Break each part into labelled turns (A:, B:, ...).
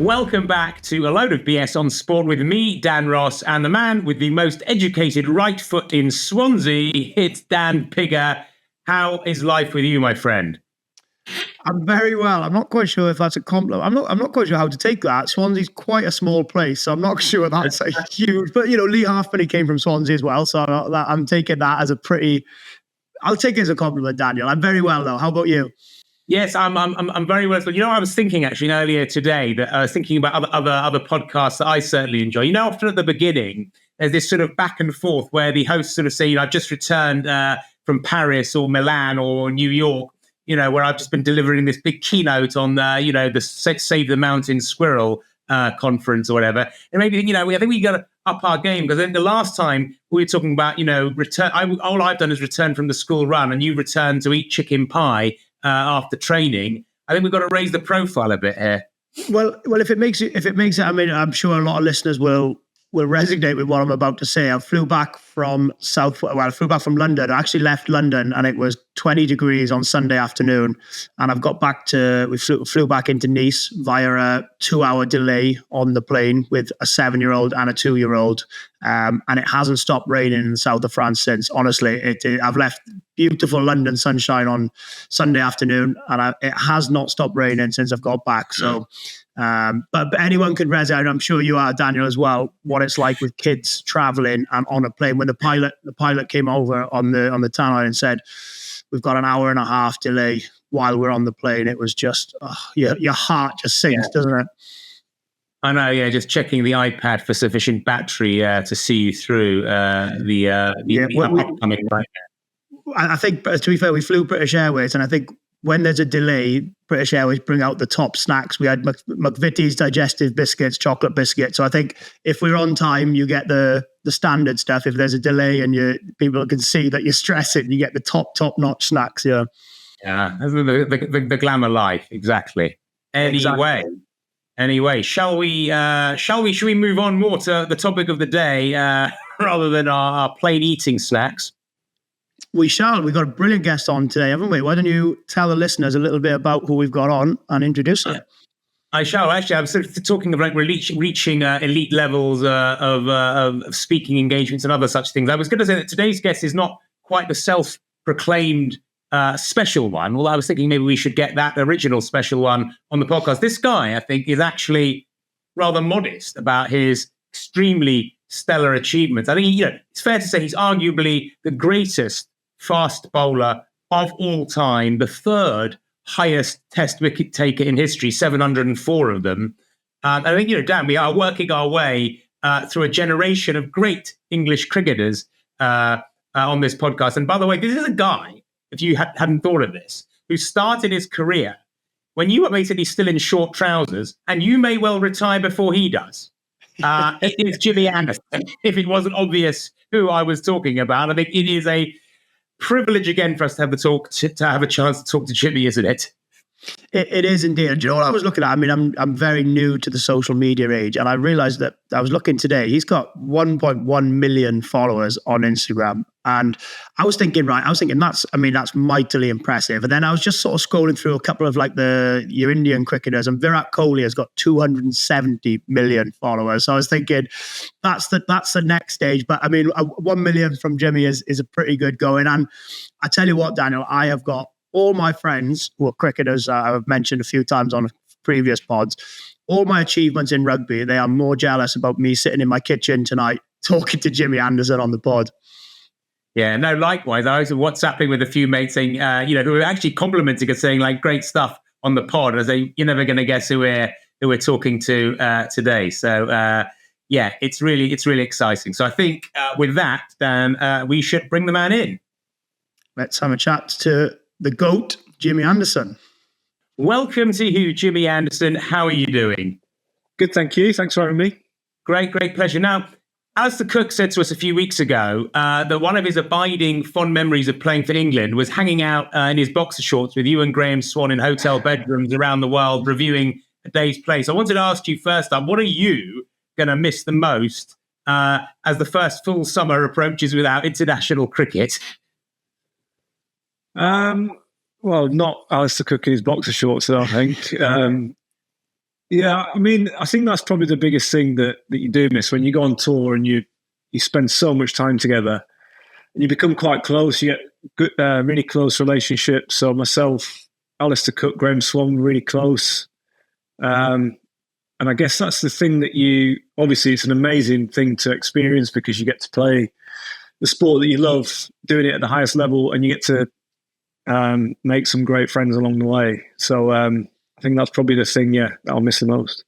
A: Welcome back to a load of BS on sport with me, Dan Ross, and the man with the most educated right foot in Swansea. It's Dan Pigger. How is life with you, my friend?
B: I'm very well. I'm not quite sure if that's a compliment. I'm not quite sure how to take that. Swansea's quite a small place, so I'm not sure that's a huge. But Lee Halfpenny came from Swansea as well, so I'm taking that as a pretty. I'll take it as a compliment, Daniel. I'm very well though. How about you?
A: Yes, I'm very well. You know, I was thinking actually earlier today that I was thinking about other podcasts that I certainly enjoy. You know, often at the beginning, there's this sort of back and forth where the hosts sort of say, I've just returned from Paris or Milan or New York, where I've just been delivering this big keynote on the Save the Mountain Squirrel conference or whatever. And maybe, I think we got to up our game, because I think the last time we were talking about, return. All I've done is return from the school run, and you returned to eat chicken pie after training. I think we've got to raise the profile a bit here.
B: Well, if it makes it, I mean, I'm sure a lot of listeners will resonate with what I'm about to say. I flew back from London. I actually left London, and it was 20 degrees on Sunday afternoon. And I've got back we flew back into Nice via a 2-hour delay on the plane with a 7-year-old and a 2-year-old. And it hasn't stopped raining in the south of France since. Honestly, I've left beautiful London sunshine on Sunday afternoon, and it has not stopped raining since I've got back. So, but anyone can resonate. I'm sure you are, Daniel, as well. What it's like with kids traveling and on a plane. When the pilot came over on the tunnel and said, "We've got an hour and a half delay while we're on the plane," it was just your heart just sinks, doesn't it?
A: I know, just checking the iPad for sufficient battery to see you through the upcoming flight.
B: I think, to be fair, we flew British Airways, and I think when there's a delay, British Airways bring out the top snacks. We had McVitie's digestive biscuits, chocolate biscuits. So I think if we're on time, you get the standard stuff. If there's a delay and people can see that you're stressing, you get the top-notch snacks. Yeah,
A: the glamour life, exactly. Anyway, should we move on more to the topic of the day rather than our plain eating snacks?
B: We shall. We've got a brilliant guest on today, haven't we? Why don't you tell the listeners a little bit about who we've got on and introduce her?
A: I shall. Actually, I'm sort of talking of like reaching elite levels of speaking engagements and other such things. I was going to say that today's guest is not quite the self-proclaimed special one, although I was thinking maybe we should get that original special one on the podcast. This guy, I think, is actually rather modest about his extremely stellar achievements. I think, it's fair to say he's arguably the greatest fast bowler of all time, the third highest test wicket taker in history, 704 of them. I think, Dan, we are working our way through a generation of great English cricketers on this podcast. And by the way, this is a guy, if you hadn't thought of this, who started his career when you were basically still in short trousers, and you may well retire before he does. It is Jimmy Anderson. If it wasn't obvious who I was talking about, I think it is a privilege again for us to have a chance to talk to Jimmy, isn't it?
B: It is indeed. And you know what I was looking at? I mean, I'm very new to the social media age, and I realized that I was looking today. He's got 1.1 million followers on Instagram, and I was thinking that's mightily impressive. And then I was just sort of scrolling through a couple of like your Indian cricketers, and Virat Kohli has got 270 million followers. So I was thinking that's the next stage. But I mean, 1 million from Jimmy is a pretty good going. And I tell you what, Daniel, I have got all my friends who are cricketers, I've mentioned a few times on previous pods, all my achievements in rugby, they are more jealous about me sitting in my kitchen tonight talking to Jimmy Anderson on the pod.
A: Yeah, no, likewise. I was WhatsApping with a few mates saying, who were actually complimenting us, saying like, great stuff on the pod. I say, you're never going to guess who we're talking to today. So, it's really exciting. So I think with that, Dan, we should bring the man in.
B: Let's have a chat to the GOAT, Jimmy Anderson.
A: Welcome to you, Jimmy Anderson. How are you doing?
C: Good, thank you. Thanks for having me.
A: Great pleasure. Now, Alistair Cook said to us a few weeks ago that one of his abiding fond memories of playing for England was hanging out in his boxer shorts with you and Graham Swan in hotel bedrooms around the world reviewing a day's play. So I wanted to ask you first up, what are you going to miss the most as the first full summer approaches without international cricket?
C: Well, not Alistair Cook in his boxer shorts, I don't think. Yeah, I mean, I think that's probably the biggest thing that you do miss when you go on tour and you spend so much time together and you become quite close. You get good, really close relationships. So myself, Alistair Cook, Graham Swan, really close. And I guess that's the thing that obviously it's an amazing thing to experience because you get to play the sport that you love, doing it at the highest level, and you get to make some great friends along the way. So I think that's probably the thing, that I'll miss the most.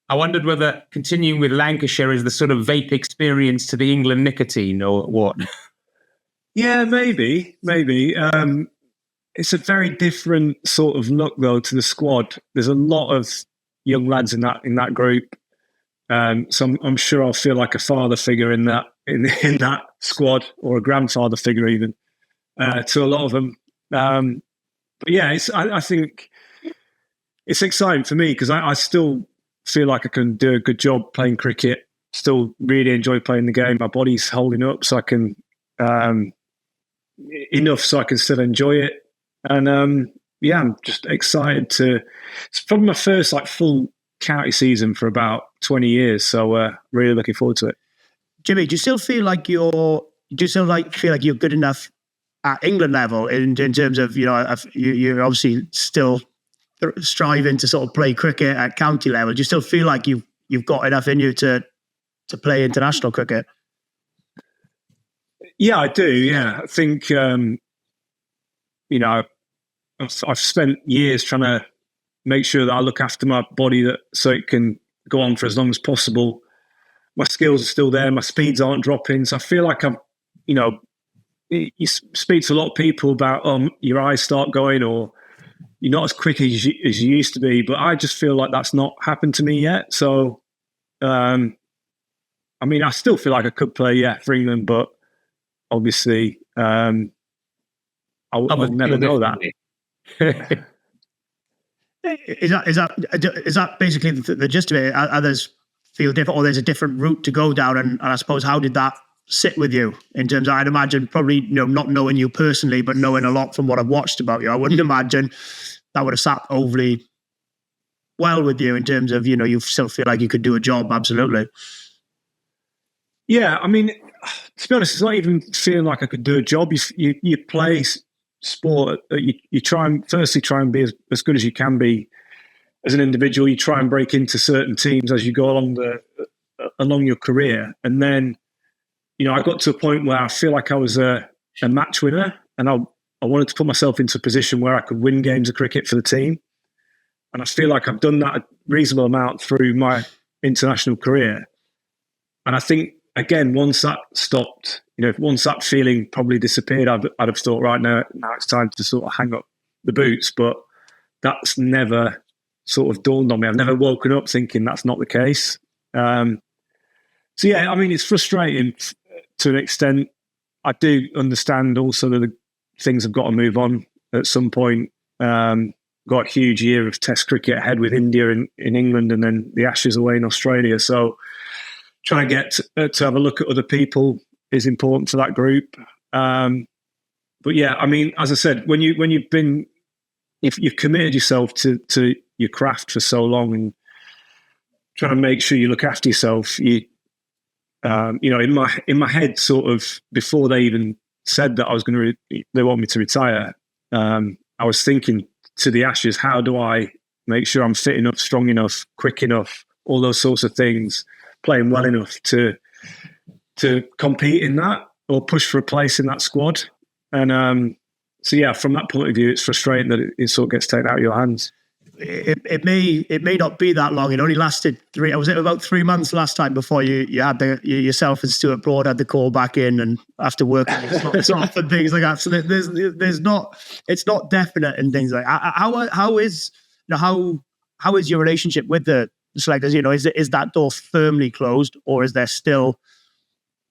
A: I wondered whether continuing with Lancashire is the sort of vape experience to the England nicotine or what?
C: Yeah, maybe. It's a very different sort of look, though, to the squad. There's a lot of young lads in that group, so I'm sure I'll feel like a father figure in that squad, or a grandfather figure even to a lot of them. But yeah, I think it's exciting for me because I still feel like I can do a good job playing cricket. Still really enjoy playing the game. My body's holding up, so I can enough so I can still enjoy it. And I'm just excited to. It's probably my first full county season for about 20 years, so really looking forward to it.
B: Jimmy, do you still feel like you're good enough at England level in terms of you're obviously still striving to sort of play cricket at county level? Do you still feel like you've got enough in you to play international cricket?
C: Yeah, I do. Yeah, I think I've spent years trying to make sure that I look after my body so it can go on for as long as possible. My skills are still there. My speeds aren't dropping. So I feel like you speak to a lot of people about, your eyes start going or you're not as quick as you used to be. But I just feel like that's not happened to me yet. So, I still feel like I could play, for England, but obviously, I'll never know that.
B: Is that basically the gist of it? Others feel different, or there's a different route to go down, and I suppose, how did that sit with you in terms of, I'd imagine, probably not knowing you personally, but knowing a lot from what I've watched about you, I wouldn't imagine that would have sat overly well with you in terms of, you still feel like you could do a job. Absolutely.
C: Yeah, I mean, to be honest, it's not even feeling like I could do a job. You play sport, you try and be as good as you can be as an individual. You try and break into certain teams as you go along your career, and then I got to a point where I feel like I was a match winner, and I wanted to put myself into a position where I could win games of cricket for the team, and I feel like I've done that a reasonable amount through my international career. And I think, again, once that stopped, once that feeling probably disappeared, I'd have thought, right, now it's time to sort of hang up the boots. But that's never sort of dawned on me. I've never woken up thinking that's not the case. So yeah, I mean, it's frustrating to an extent. I do understand also that the things have got to move on at some point. Got a huge year of Test cricket ahead with India in England, and then the Ashes away in Australia. So trying to get to have a look at other people is important for that group. But yeah, I mean, as I said, when you've committed yourself to your craft for so long and trying to make sure you look after yourself, in my head, sort of before they even said that I was going to, they want me to retire. I was thinking to the Ashes, how do I make sure I'm fit enough, strong enough, quick enough, all those sorts of things, playing well enough to compete in that or push for a place in that squad. And so yeah, from that point of view, it's frustrating that it sort of gets taken out of your hands.
B: It may not be that long. It only lasted about 3 months last time before you had yourself and Stuart Broad had the call back in, and after working slots off and things like that. So it's not definite and things like that. How is your relationship with the selectors? Is that door firmly closed, or is there still,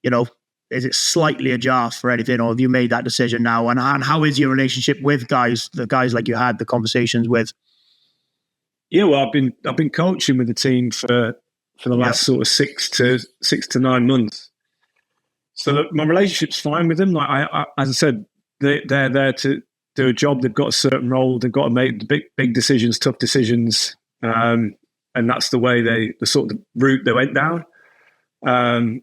B: is it slightly ajar for anything, or have you made that decision now? And how is your relationship with the guys like you had the conversations with?
C: Yeah, well, I've been coaching with the team for the last sort of 6 to 9 months. So my relationship's fine with them. Like I as I said, they're there to do a job. They've got a certain role. They've got to make big decisions, tough decisions. and that's the way the sort of route they went down. From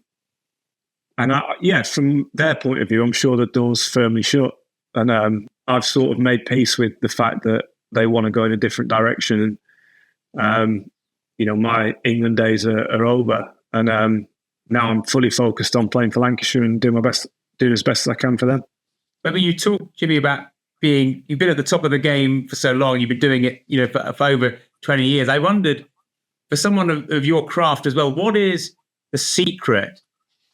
C: their point of view, I'm sure the door's firmly shut, and I've sort of made peace with the fact that they want to go in a different direction. And my England days are over, and now I'm fully focused on playing for Lancashire and doing as best as I can for them.
A: Whether you talk, Jimmy, about you've been at the top of the game for so long, you've been doing it, for over 20 years. I wondered, for someone of your craft as well, what is the secret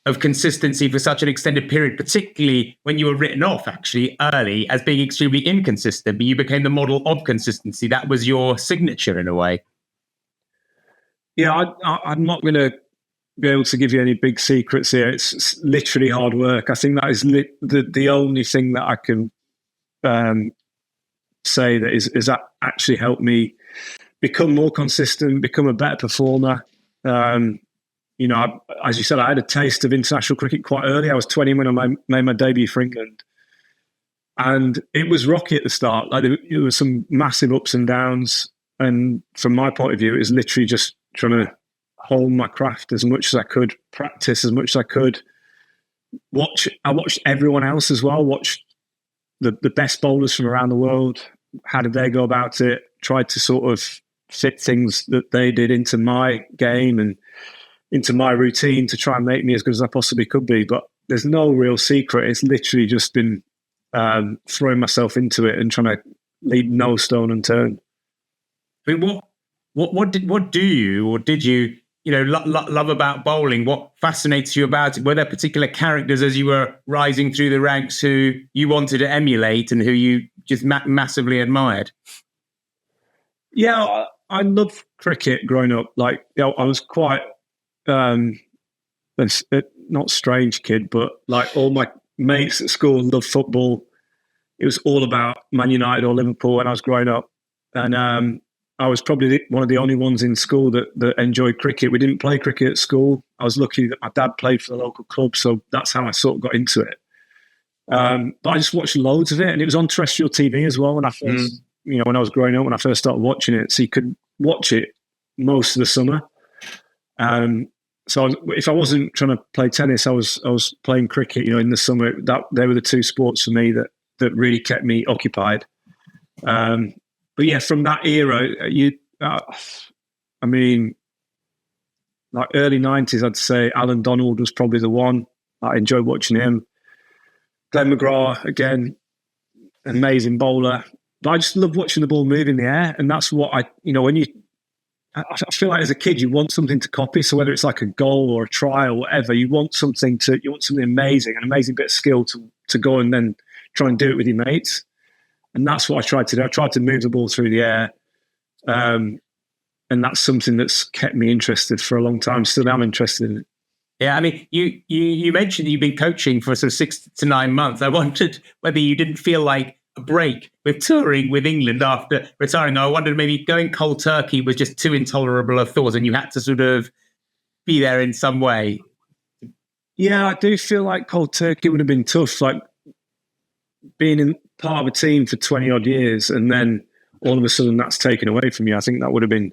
A: of consistency for such an extended period, particularly when you were written off actually early as being extremely inconsistent, but you became the model of consistency? That was your signature in a way.
C: Yeah, I'm not going to be able to give you any big secrets here. It's literally hard work. I think that is the only thing that I can say that is that actually helped me become more consistent, become a better performer. As you said, I had a taste of international cricket quite early. I was 20 when I made my debut for England. And it was rocky at the start. Like there was some massive ups and downs. And from my point of view, it was literally just trying to hone my craft as much as I could, practice as much as I could. I watched everyone else as well, watched the best bowlers from around the world. How did they go about it? Tried to sort of fit things that they did into my game and into my routine to try and make me as good as I possibly could be. But there's no real secret. It's literally just been throwing myself into it and trying to leave no stone unturned.
A: I mean, what do you, or did you, love about bowling? What fascinates you about it? Were there particular characters as you were rising through the ranks who you wanted to emulate and who you just massively admired?
C: Yeah, I loved cricket growing up. Like, I was quite not strange kid, but like all my mates at school loved football. It was all about Man United or Liverpool when I was growing up, and I was probably one of the only ones in school that enjoyed cricket. We didn't play cricket at school. I was lucky that my dad played for the local club, so that's how I sort of got into it. But I just watched loads of it, and it was on terrestrial TV as well when I first, when I was growing up, when I first started watching it. So you could watch it most of the summer. So if I wasn't trying to play tennis, I was playing cricket. In the summer, they were the two sports for me that really kept me occupied. But yeah, from that era, like early 90s, I'd say Alan Donald was probably the one. I enjoyed watching him. Glenn McGrath, again, amazing bowler. But I just love watching the ball move in the air. And that's what I feel like as a kid, you want something to copy. So whether it's like a goal or a try or whatever, you want something amazing, an amazing bit of skill to go and then try and do it with your mates. And that's what I tried to do. I tried to move the ball through the air. And that's something that's kept me interested for a long time. Still am interested in it.
A: Yeah, I mean, you mentioned that you've been coaching for sort of 6 to 9 months. I wondered whether you didn't feel like a break with touring with England after retiring. I wondered maybe going cold turkey was just too intolerable of thoughts and you had to sort of be there in some way.
C: Yeah, I do feel like cold turkey would have been tough. Like being in part of a team for 20 odd years and then all of a sudden that's taken away from you. I think that would have been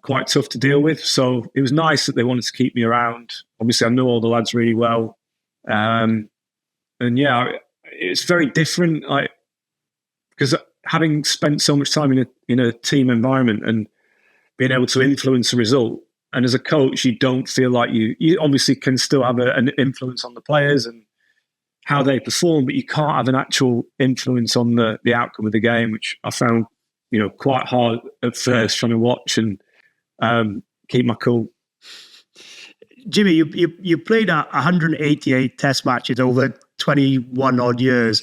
C: quite tough to deal with. So it was nice that they wanted to keep me around. Obviously, I know all the lads really well. And yeah, it's very different, like, because having spent so much time in a team environment and being able to influence the result, and as a coach, you don't feel like you obviously can still have an influence on the players and how they perform, but you can't have an actual influence on the outcome of the game, which I found, quite hard at first trying to watch and keep my cool.
B: Jimmy, you played 188 test matches over 21 odd years.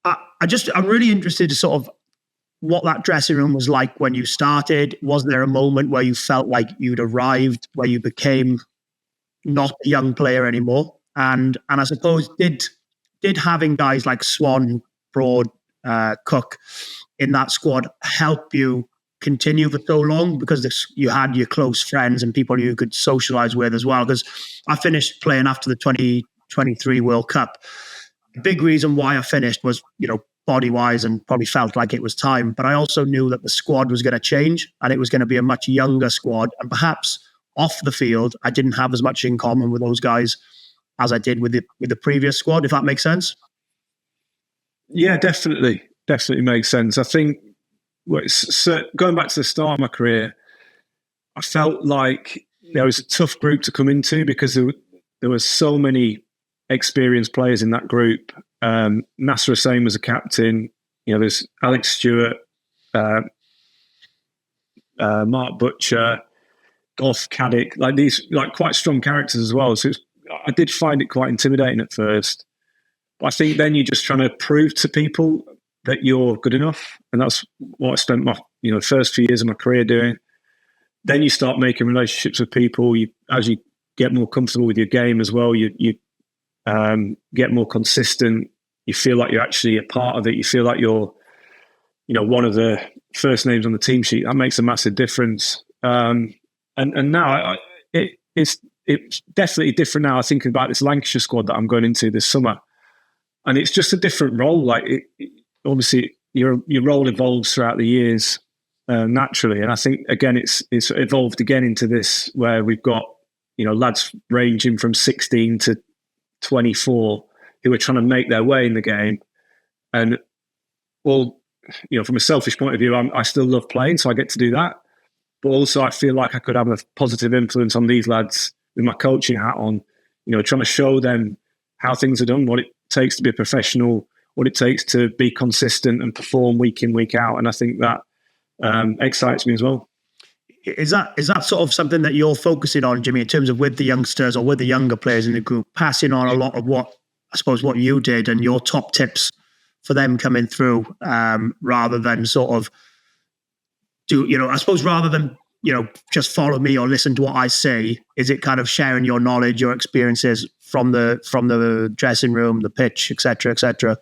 B: I'm really interested to sort of what that dressing room was like when you started. Was there a moment where you felt like you'd arrived, where you became not a young player anymore? And I suppose did having guys like Swan, Broad, Cook in that squad help you continue for so long, because you had your close friends and people you could socialize with as well? Because I finished playing after the 2023 World Cup. The big reason why I finished was, body-wise and probably felt like it was time. But I also knew that the squad was going to change and it was going to be a much younger squad. And perhaps off the field, I didn't have as much in common with those guys as I did with the previous squad, if that makes sense.
C: Yeah, definitely makes sense. I think going back to the start of my career, I felt like there was a tough group to come into because there were so many experienced players in that group. Nasser Hussain was a captain. There's Alex Stewart, Mark Butcher, Goff, Caddick, like these quite strong characters as well. So I did find it quite intimidating at first. But I think then you're just trying to prove to people that you're good enough. And that's what I spent my first few years of my career doing. Then you start making relationships with people. As you get more comfortable with your game as well, you get more consistent. You feel like you're actually a part of it. You feel like you're, one of the first names on the team sheet. That makes a massive difference. And now it's definitely different now. I think about this Lancashire squad that I'm going into this summer, and it's just a different role. Like obviously your role evolves throughout the years naturally, and I think again it's evolved again into this where we've got lads ranging from 16 to 24 who are trying to make their way in the game. And from a selfish point of view, I still love playing, so I get to do that. But also I feel like I could have a positive influence on these lads with my coaching hat on, trying to show them how things are done, what it takes to be a professional, what it takes to be consistent and perform week in, week out. And I think that excites me as well.
B: Is that sort of something that you're focusing on, Jimmy, in terms of with the youngsters or with the younger players in the group, passing on a lot of what you did and your top tips for them coming through, rather than sort of rather than just follow me or listen to what I say? Is it kind of sharing your knowledge, your experiences from the dressing room, the pitch, etc., etc.?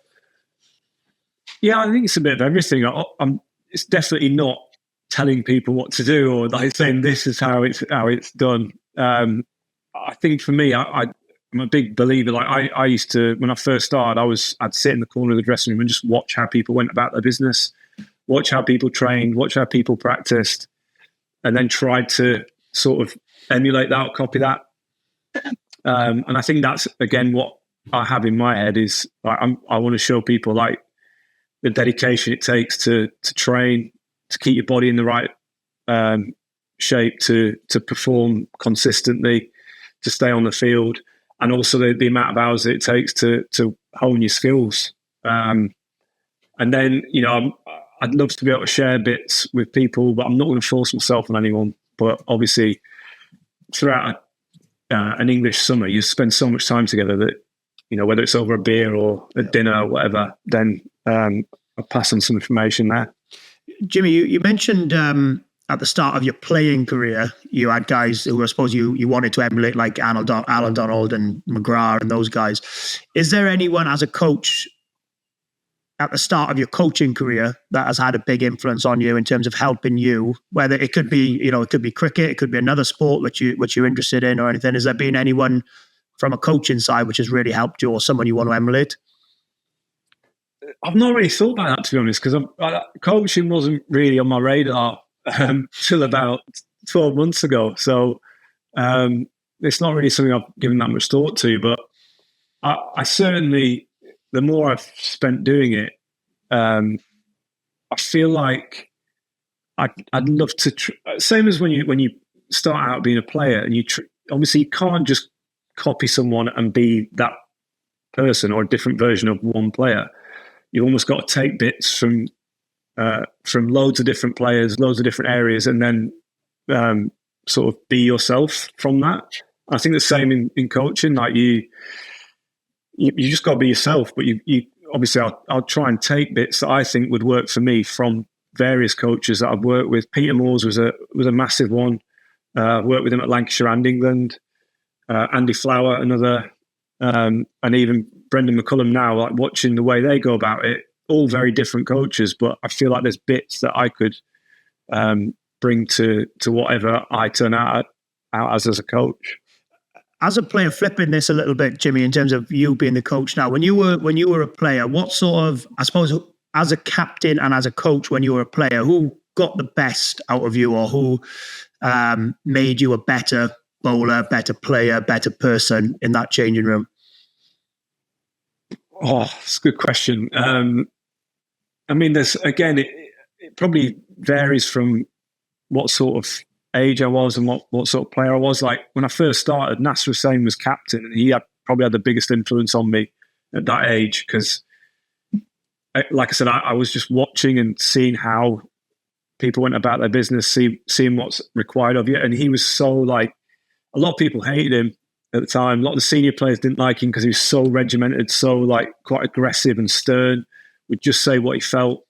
C: Yeah, I think it's a bit of everything. It's definitely not telling people what to do or like saying this is how it's done. I think for me, I'm a big believer. Like I used to, when I first started, I'd sit in the corner of the dressing room and just watch how people went about their business, watch how people trained, watch how people practiced, and then tried to sort of emulate that or copy that. And I think that's again what I have in my head is I want to show people like the dedication it takes to train, to keep your body in the right shape, to perform consistently, to stay on the field, and also the amount of hours that it takes to hone your skills. And then, I'd love to be able to share bits with people, but I'm not going to force myself on anyone. But obviously, throughout an English summer, you spend so much time together that, whether it's over a beer or a dinner or whatever, then I'll pass on some information there.
B: Jimmy, you mentioned at the start of your playing career, you had guys who I suppose you wanted to emulate, like Alan Donald and McGrath and those guys. Is there anyone as a coach at the start of your coaching career that has had a big influence on you in terms of helping you? Whether it could be, it could be cricket, it could be another sport which you're interested in or anything. Has there been anyone from a coaching side which has really helped you or someone you want to emulate?
C: I've not really thought about that, to be honest, because coaching wasn't really on my radar till about 12 months ago. So it's not really something I've given that much thought to. But I certainly, the more I've spent doing it, I feel like I'd love to. Same as when you start out being a player, and obviously you can't just copy someone and be that person or a different version of one player. You've almost got to take bits from loads of different players, loads of different areas, and then sort of be yourself from that. I think the same in coaching. Like you just got to be yourself. But you obviously, I'll try and take bits that I think would work for me from various coaches that I've worked with. Peter Moores was a massive one. Worked with him at Lancashire and England. Andy Flower, another, and even Brendan McCullum now, like watching the way they go about it, all very different coaches, but I feel like there's bits that I could bring to whatever I turn out as a coach.
B: As a player, flipping this a little bit, Jimmy, in terms of you being the coach now, when you were a player, what sort of, I suppose, as a captain and as a coach when you were a player, who got the best out of you, or who made you a better bowler, better player, better person in that changing room?
C: Oh, it's a good question. I mean, there's, again, it probably varies from what sort of age I was and what sort of player I was. Like when I first started, Nasser Hussain was captain, and he probably had the biggest influence on me at that age because, like I said, I was just watching and seeing how people went about their business, seeing what's required of you. And he was so, like, a lot of people hated him at the time. A lot of the senior players didn't like him because he was so regimented, so, like, quite aggressive and stern, would just say what he felt.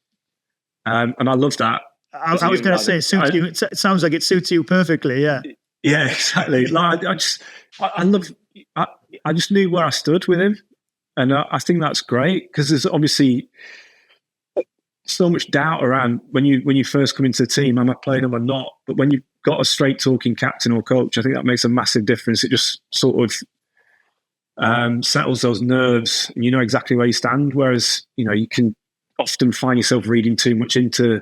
C: And I loved that.
B: I was going to say, it suits you. It sounds like it suits you perfectly. Yeah.
C: Yeah, exactly. Like, I just knew where I stood with him. And I think that's great because there's obviously so much doubt around when you first come into the team, am I playing them or not? But when you've got a straight talking captain or coach, I think that makes a massive difference. It just sort of settles those nerves, and you know exactly where you stand. Whereas, you know, you can often find yourself reading too much into,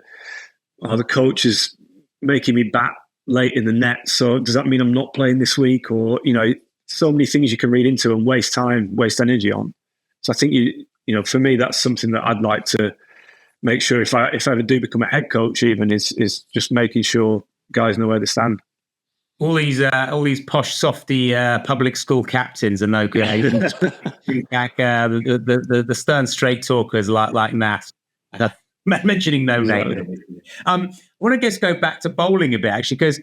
C: the coach is making me bat late in the net, so does that mean I'm not playing this week? Or, you know, so many things you can read into and waste time, waste energy on. So I think you know, for me, that's something that I'd like to make sure if I ever do become a head coach, even is just making sure guys know where they stand.
A: All these posh softy public school captains are no good. The stern straight talkers like Nat. Mentioning no name. I want to just go back to bowling a bit, actually, because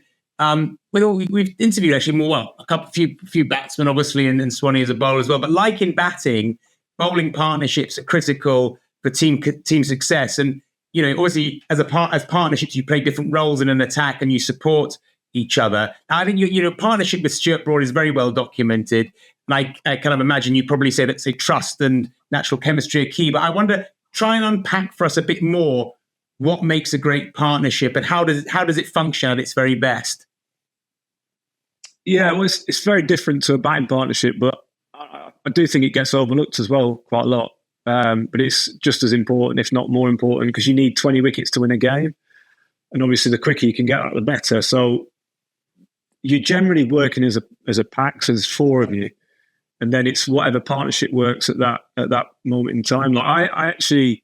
A: we've interviewed actually a few batsmen, obviously, and Swanee as a bowler as well. But like in batting, bowling partnerships are critical for team success. And, you know, obviously as partnerships, you play different roles in an attack and you support each other. And I think your partnership with Stuart Broad is very well documented. And I kind of imagine you probably say that, say, trust and natural chemistry are key. But I wonder, try and unpack for us a bit more what makes a great partnership and how does it function at its very best?
C: Yeah, well, it's very different to a batting partnership, but I do think it gets overlooked as well quite a lot. But it's just as important, if not more important, because you need 20 wickets to win a game. And obviously the quicker you can get out, the better. So you're generally working as a pack, so there's four of you. And then it's whatever partnership works at that moment in time. Like I actually,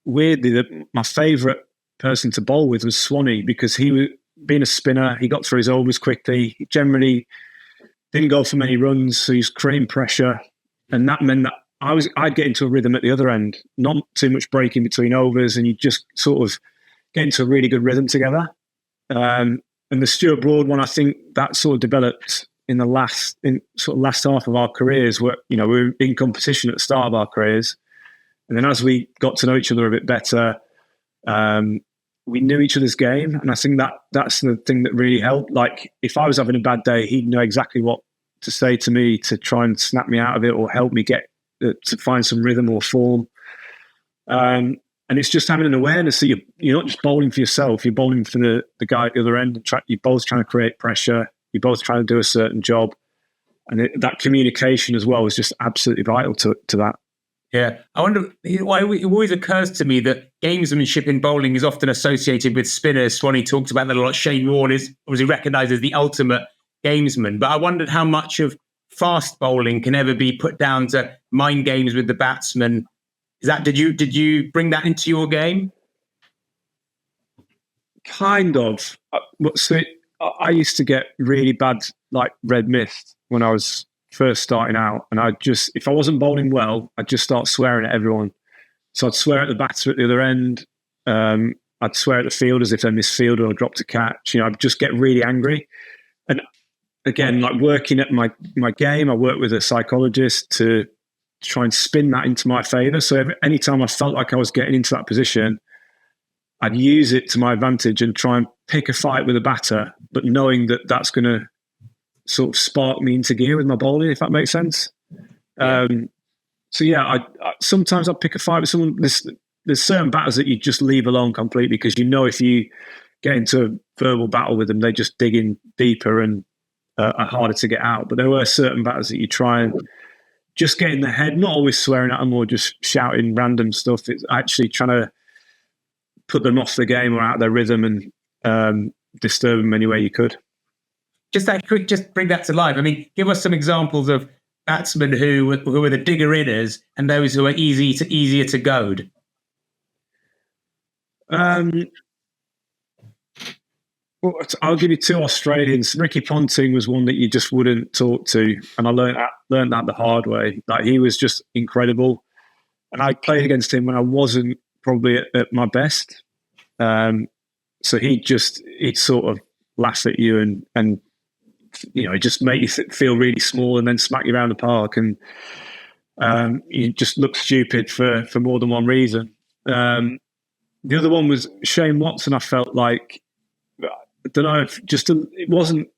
C: weirdly, my favourite person to bowl with was Swanee, because he was, being a spinner, he got through his overs quickly. He generally didn't go for many runs, so he's creating pressure. And that meant that I'd get into a rhythm at the other end, not too much breaking between overs, and you just sort of get into a really good rhythm together. And the Stuart Broad one, I think that sort of developed in the last half of our careers, where, you know, we were in competition at the start of our careers. And then as we got to know each other a bit better, we knew each other's game. And I think that's the thing that really helped. Like, if I was having a bad day, he'd know exactly what to say to me to try and snap me out of it or help me get to find some rhythm or form. And it's just having an awareness that you're not just bowling for yourself, you're bowling for the guy at the other end. You're both trying to create pressure. You're both trying to do a certain job. And that communication as well is just absolutely vital to that.
A: Yeah. I wonder why it always occurs to me that gamesmanship in bowling is often associated with spinners. Swanee talks about that a lot. Shane Warne is obviously recognised as the ultimate gamesman. But I wondered how much of fast bowling can ever be put down to mind games with the batsman. Did you bring that into your game?
C: Kind of. So I used to get really bad, like, red mist when I was first starting out, and if I wasn't bowling well, I'd just start swearing at everyone. So I'd swear at the batter at the other end. I'd swear at the fielders if they misfielded or dropped a catch. You know, I'd just get really angry. And again, like, working at my game, I worked with a psychologist to try and spin that into my favour. So anytime I felt like I was getting into that position, I'd use it to my advantage and try and pick a fight with a batter, but knowing that that's going to sort of spark me into gear with my bowling, if that makes sense. Yeah. So yeah, I sometimes I'll pick a fight with someone. There's certain batters that you just leave alone completely, because you know if you get into a verbal battle with them, they just dig in deeper and are harder to get out. But there were certain batters that you try and just getting the head, not always swearing at them or just shouting random stuff. It's actually trying to put them off the game or out of their rhythm and disturb them any way you could.
A: Just bring that to life. I mean, give us some examples of batsmen who were the digger inners and those who are easier to goad.
C: Well, I'll give you two Australians. Ricky Ponting was one that you just wouldn't talk to, and I learned that the hard way. Like, he was just incredible, and I played against him when I wasn't probably at my best. So he'd sort of laugh at you and just make you feel really small, and then smack you around the park, and you just look stupid for more than one reason. The other one was Shane Watson. I felt like, I don't know, it wasn't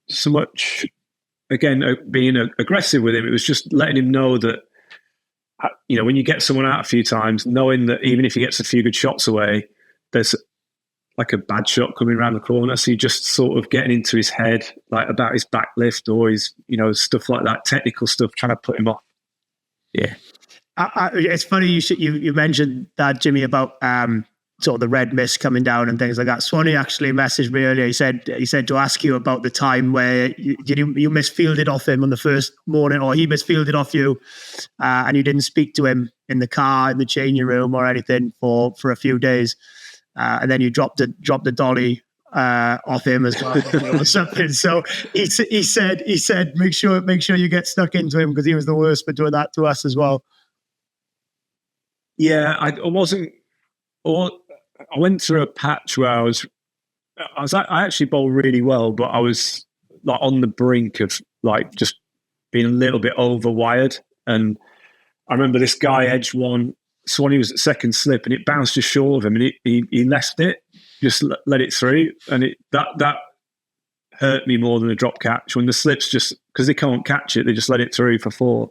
C: so much, again, being aggressive with him. It was just letting him know that, when you get someone out a few times, knowing that even if he gets a few good shots away, there's like a bad shot coming around the corner. So you just sort of getting into his head, like about his back lift or his, stuff like that, technical stuff, trying to put him off.
A: Yeah.
B: It's funny you mentioned that, Jimmy, about sort of the red mist coming down and things like that. Swanee actually messaged me earlier. He said to ask you about the time where you misfielded off him on the first morning, or he misfielded off you, and you didn't speak to him in the car, in the changing room, or anything for a few days, and then you dropped the dolly off him as well, or something. So he said make sure you get stuck into him, because he was the worst for doing that to us as well.
C: Yeah, I wasn't. I went through a patch where I actually bowled really well, but I was like on the brink of like just being a little bit overwired. And I remember this guy edged one. Swanee was at second slip, and it bounced just short of him, and he left it, just let it through, and that hurt me more than a drop catch. When the slips, just because they can't catch it, they just let it through for 4.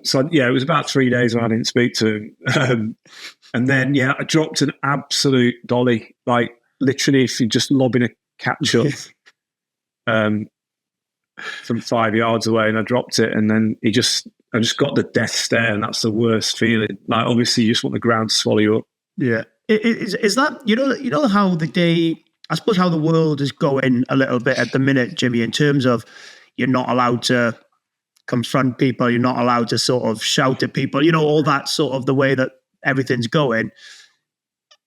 C: So yeah, it was about 3 days when I didn't speak to him. And then, I dropped an absolute dolly, like literally if you're just lobbing a catch up from 5 yards away, and I dropped it, and then I just got the death stare, and that's the worst feeling. Like, obviously you just want the ground to swallow you up.
B: Yeah. Is that, you know how the day, I suppose how the world is going a little bit at the minute, Jimmy, in terms of you're not allowed to confront people, you're not allowed to sort of shout at people, all that sort of the way that everything's going.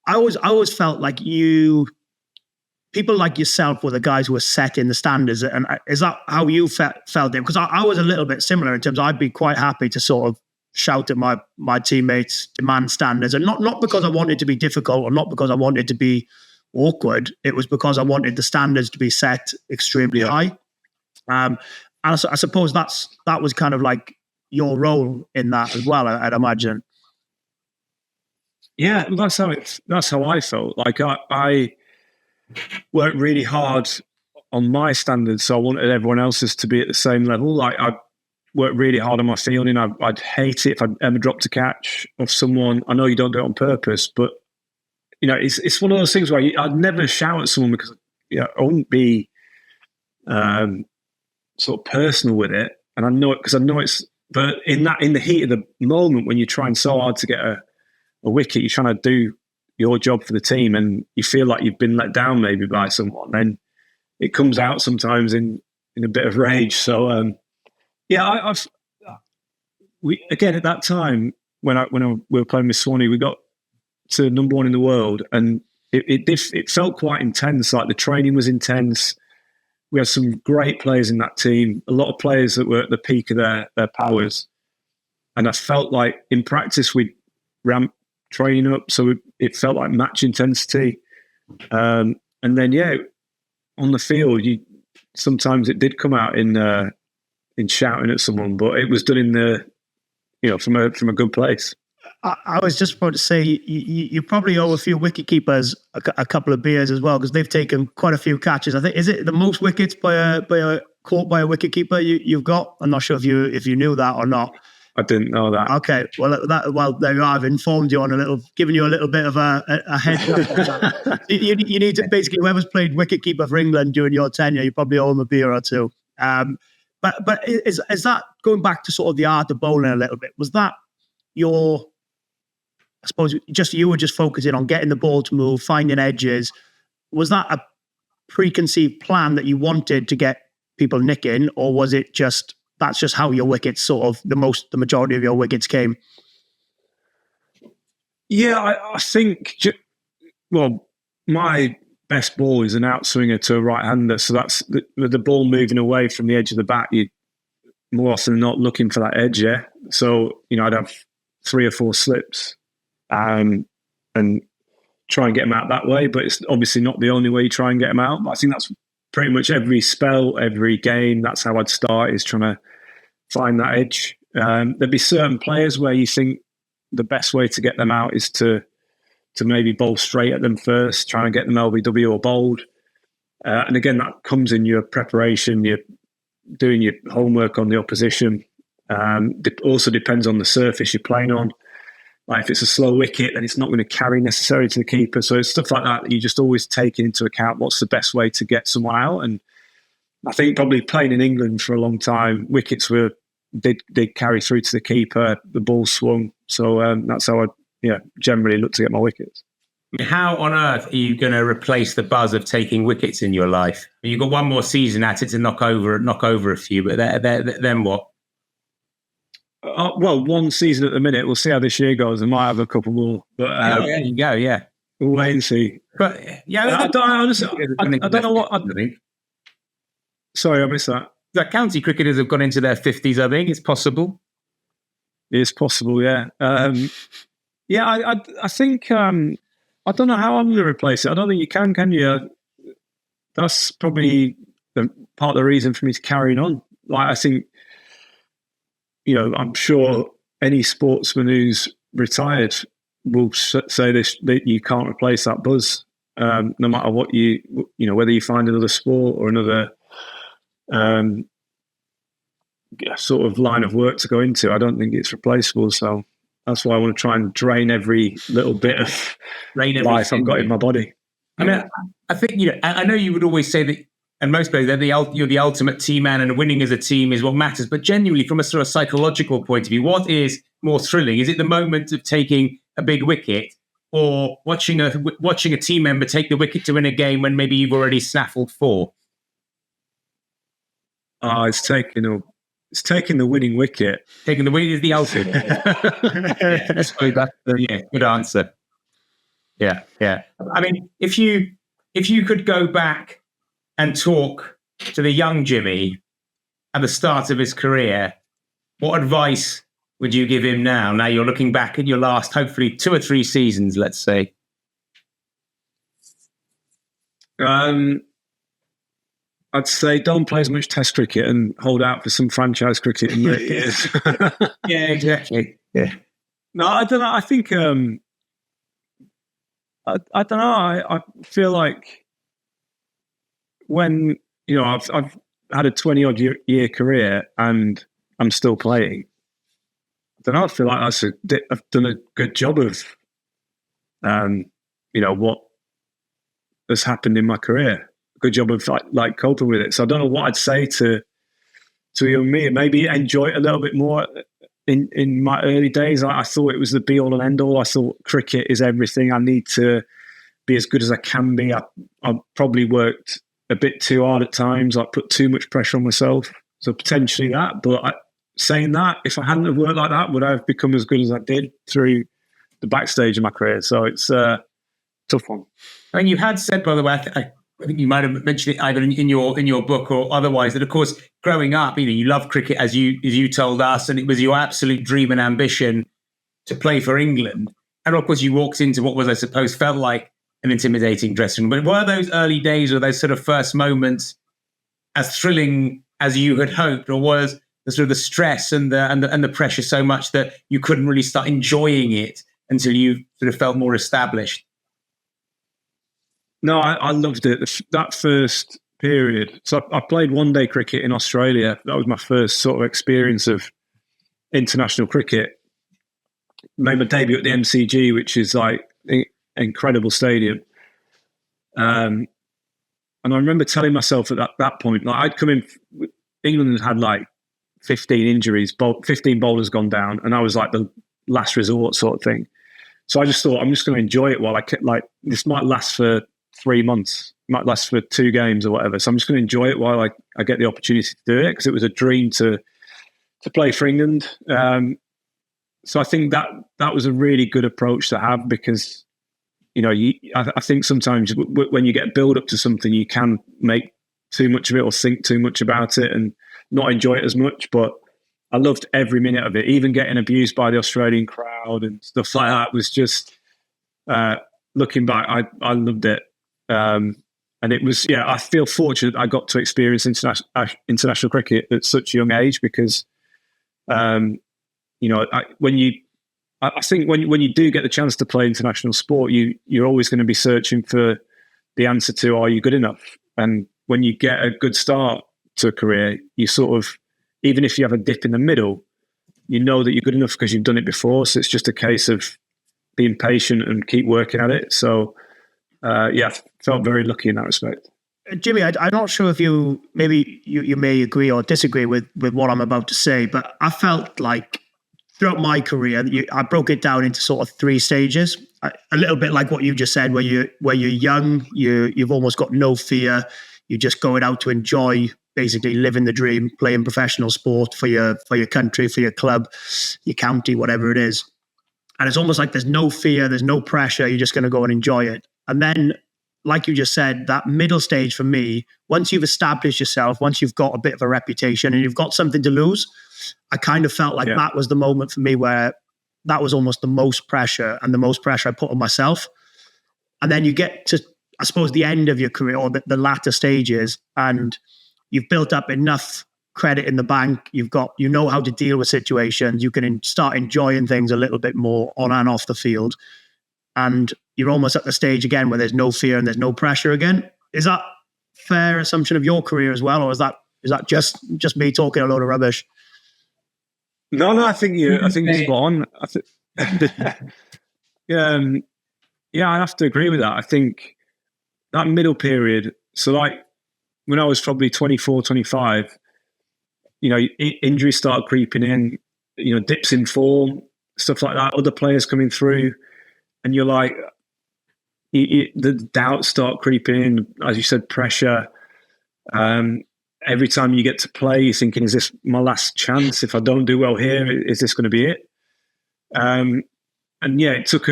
B: I always felt like people like yourself were the guys who were setting the standards. And is that how you felt it? Because I was a little bit similar in terms of I'd be quite happy to sort of shout at my teammates, demand standards, and not because I wanted to be difficult or not because I wanted to be awkward. It was because I wanted the standards to be set extremely high. And I suppose that was kind of like your role in that as well, I'd imagine.
C: Yeah, that's how I felt. Like I worked really hard on my standards, so I wanted everyone else's to be at the same level. Like, I worked really hard on my fielding. I'd hate it if I'd ever dropped a catch of someone. I know you don't do it on purpose, but it's one of those things where I'd never shout at someone because I wouldn't be sort of personal with it, and I know it because I know it's. But in the heat of the moment, when you're trying so hard to get a wicket, you're trying to do your job for the team, and you feel like you've been let down maybe by someone, then it comes out sometimes in a bit of rage. So we again at that time when we were playing with Swanee, we got to number 1 in the world, and it felt quite intense. Like, the training was intense. We had some great players in that team, a lot of players that were at the peak of their powers. And I felt like in practice we'd ramp training up, so it felt like match intensity. And then, on the field, sometimes it did come out in shouting at someone, but it was done in from a good place.
B: I was just about to say, you probably owe a few wicket keepers a couple of beers as well, because they've taken quite a few catches. I think, is it the most wickets caught by a wicket keeper you've got? I'm not sure if you knew that or not.
C: I didn't know that.
B: Okay, well there you are. I've informed you giving you a little bit of a heads up. you need to basically, whoever's played wicket keeper for England during your tenure, you probably owe them a beer or two. But is that, going back to sort of the art of bowling a little bit, was that your, I suppose, you were just focusing on getting the ball to move, finding edges? Was that a preconceived plan that you wanted to get people nicking, or was it just, that's just how your wickets sort of, the majority of your wickets came?
C: Yeah, I think, my best ball is an outswinger to a right-hander, so that's the ball moving away from the edge of the bat. You more often than not looking for that edge, yeah. So I'd have 3 or 4 slips, and try and get them out that way. But it's obviously not the only way you try and get them out. But I think that's pretty much every spell, every game. That's how I'd start, is trying to find that edge. There'd be certain players where you think the best way to get them out is to maybe bowl straight at them first, try and get them LBW or bowled. And again, that comes in your preparation, you're doing your homework on the opposition. It also depends on the surface you're playing on. Like if it's a slow wicket, then it's not going to carry necessarily to the keeper. So it's stuff like that you just always take into account. What's the best way to get someone out? And I think probably playing in England for a long time, wickets did carry through to the keeper, the ball swung. So that's how I generally look to get my wickets.
A: How on earth are you going to replace the buzz of taking wickets in your life? You've got one more season at it to knock over a few, but then what?
C: Well, one season at the minute. We'll see how this year goes. I might have a couple more. But
A: there you go. Yeah,
C: we'll wait and see.
A: But
C: I don't know what. Sorry, I missed that.
A: The county cricketers have gone into their 50s. I think it's possible.
C: It's possible. Yeah. I think. I don't know how I'm going to replace it. I don't think you can you? That's probably part of the reason for me to carrying on. Like I think. I'm sure any sportsman who's retired will say this, that you can't replace that buzz, no matter what whether you find another sport or another sort of line of work to go into. I don't think it's replaceable. So that's why I want to try and drain every little bit of life I've got in my body.
A: I mean, I think, I know you would always say that, and most players, you're the ultimate team man, and winning as a team is what matters. But genuinely, from a sort of psychological point of view, what is more thrilling? Is it the moment of taking a big wicket, or watching a team member take the wicket to win a game when maybe you've already snaffled 4?
C: It's taking the winning wicket.
A: Taking the wicket is the ultimate. That's good answer. Yeah. I mean, if you could go back and talk to the young Jimmy at the start of his career, what advice would you give him now? Now you're looking back at your last, hopefully 2 or 3 seasons, let's say.
C: I'd say don't play as much Test cricket and hold out for some franchise cricket in later years.
A: Yeah, exactly. Yeah.
C: No, I don't know. I think I don't know. I feel like when I've had a 20-odd year career and I'm still playing, I don't know. I feel like I've done a good job of, what has happened in my career. A good job of like coping with it. So I don't know what I'd say to young me. Maybe enjoy it a little bit more. In my early days, I thought it was the be all and end all. I thought cricket is everything. I need to be as good as I can be. I probably worked a bit too hard at times. I put too much pressure on myself. So potentially that. But saying that, if I hadn't have worked like that, would I have become as good as I did through the backstage of my career? So it's a tough one.
A: I mean, you had said, by the way, I think you might have mentioned it either in your book or otherwise, that of course, growing up, you love cricket as you told us, and it was your absolute dream and ambition to play for England. And of course, you walked into what was, I suppose, felt like an intimidating dressing room. But were those early days or those sort of first moments as thrilling as you had hoped, or was the sort of the stress and the pressure so much that you couldn't really start enjoying it until you sort of felt more established?
C: No, I loved it. That first period. So I played one-day cricket in Australia. That was my first sort of experience of international cricket. Made my debut at the MCG, which is like an incredible stadium. And I remember telling myself at that point, like I'd come in England had like 15 injuries, 15 bowlers gone down, and I was like the last resort sort of thing. So I just thought, I'm just going to enjoy it while I can. Like, this might last for 3 months, might last for 2 games or whatever. So I'm just going to enjoy it while I get the opportunity to do it, because it was a dream to play for England. So I think that was a really good approach to have, because, you know, I think sometimes when you get build up to something, you can make too much of it or think too much about it and not enjoy it as much. But I loved every minute of it. Even getting abused by the Australian crowd and stuff like that was just, looking back, I loved it. And it was, I feel fortunate I got to experience international cricket at such a young age, because, you know, I think when you do get the chance to play international sport, you're always going to be searching for the answer to, are you good enough? And when you get a good start to a career, you sort of, even if you have a dip in the middle, you know that you're good enough because you've done it before. So it's just a case of being patient and keep working at it. So, felt very lucky in that respect.
B: Jimmy, I'm not sure if you may agree or disagree with what I'm about to say, but I felt like throughout my career, I broke it down into sort of 3 stages. A little bit like what you just said, where you're young, you've almost got no fear. You're just going out to enjoy, basically living the dream, playing professional sport for your country, for your club, your county, whatever it is. And it's almost like there's no fear, there's no pressure. You're just going to go and enjoy it. And then, like you just said, that middle stage for me, once you've established yourself, once you've got a bit of a reputation and you've got something to lose, I kind of felt like that was the moment for me where that was almost the most pressure, and the most pressure I put on myself. And then you get to, I suppose, the end of your career, or the latter stages, and you've built up enough credit in the bank. You know how to deal with situations. You can start enjoying things a little bit more on and off the field. And you're almost at the stage again where there's no fear and there's no pressure again. Is that fair assumption of your career as well? Or is that just me talking a load of rubbish?
C: No, I think you're spot on. I have to agree with that. I think that middle period, so like when I was probably 24, 25, you know, injuries started creeping in, you know, dips in form, stuff like that, other players coming through, and you're like, the doubts start creeping in, as you said, pressure. Every time you get to play, you're thinking, is this my last chance? If I don't do well here, is this going to be it? It took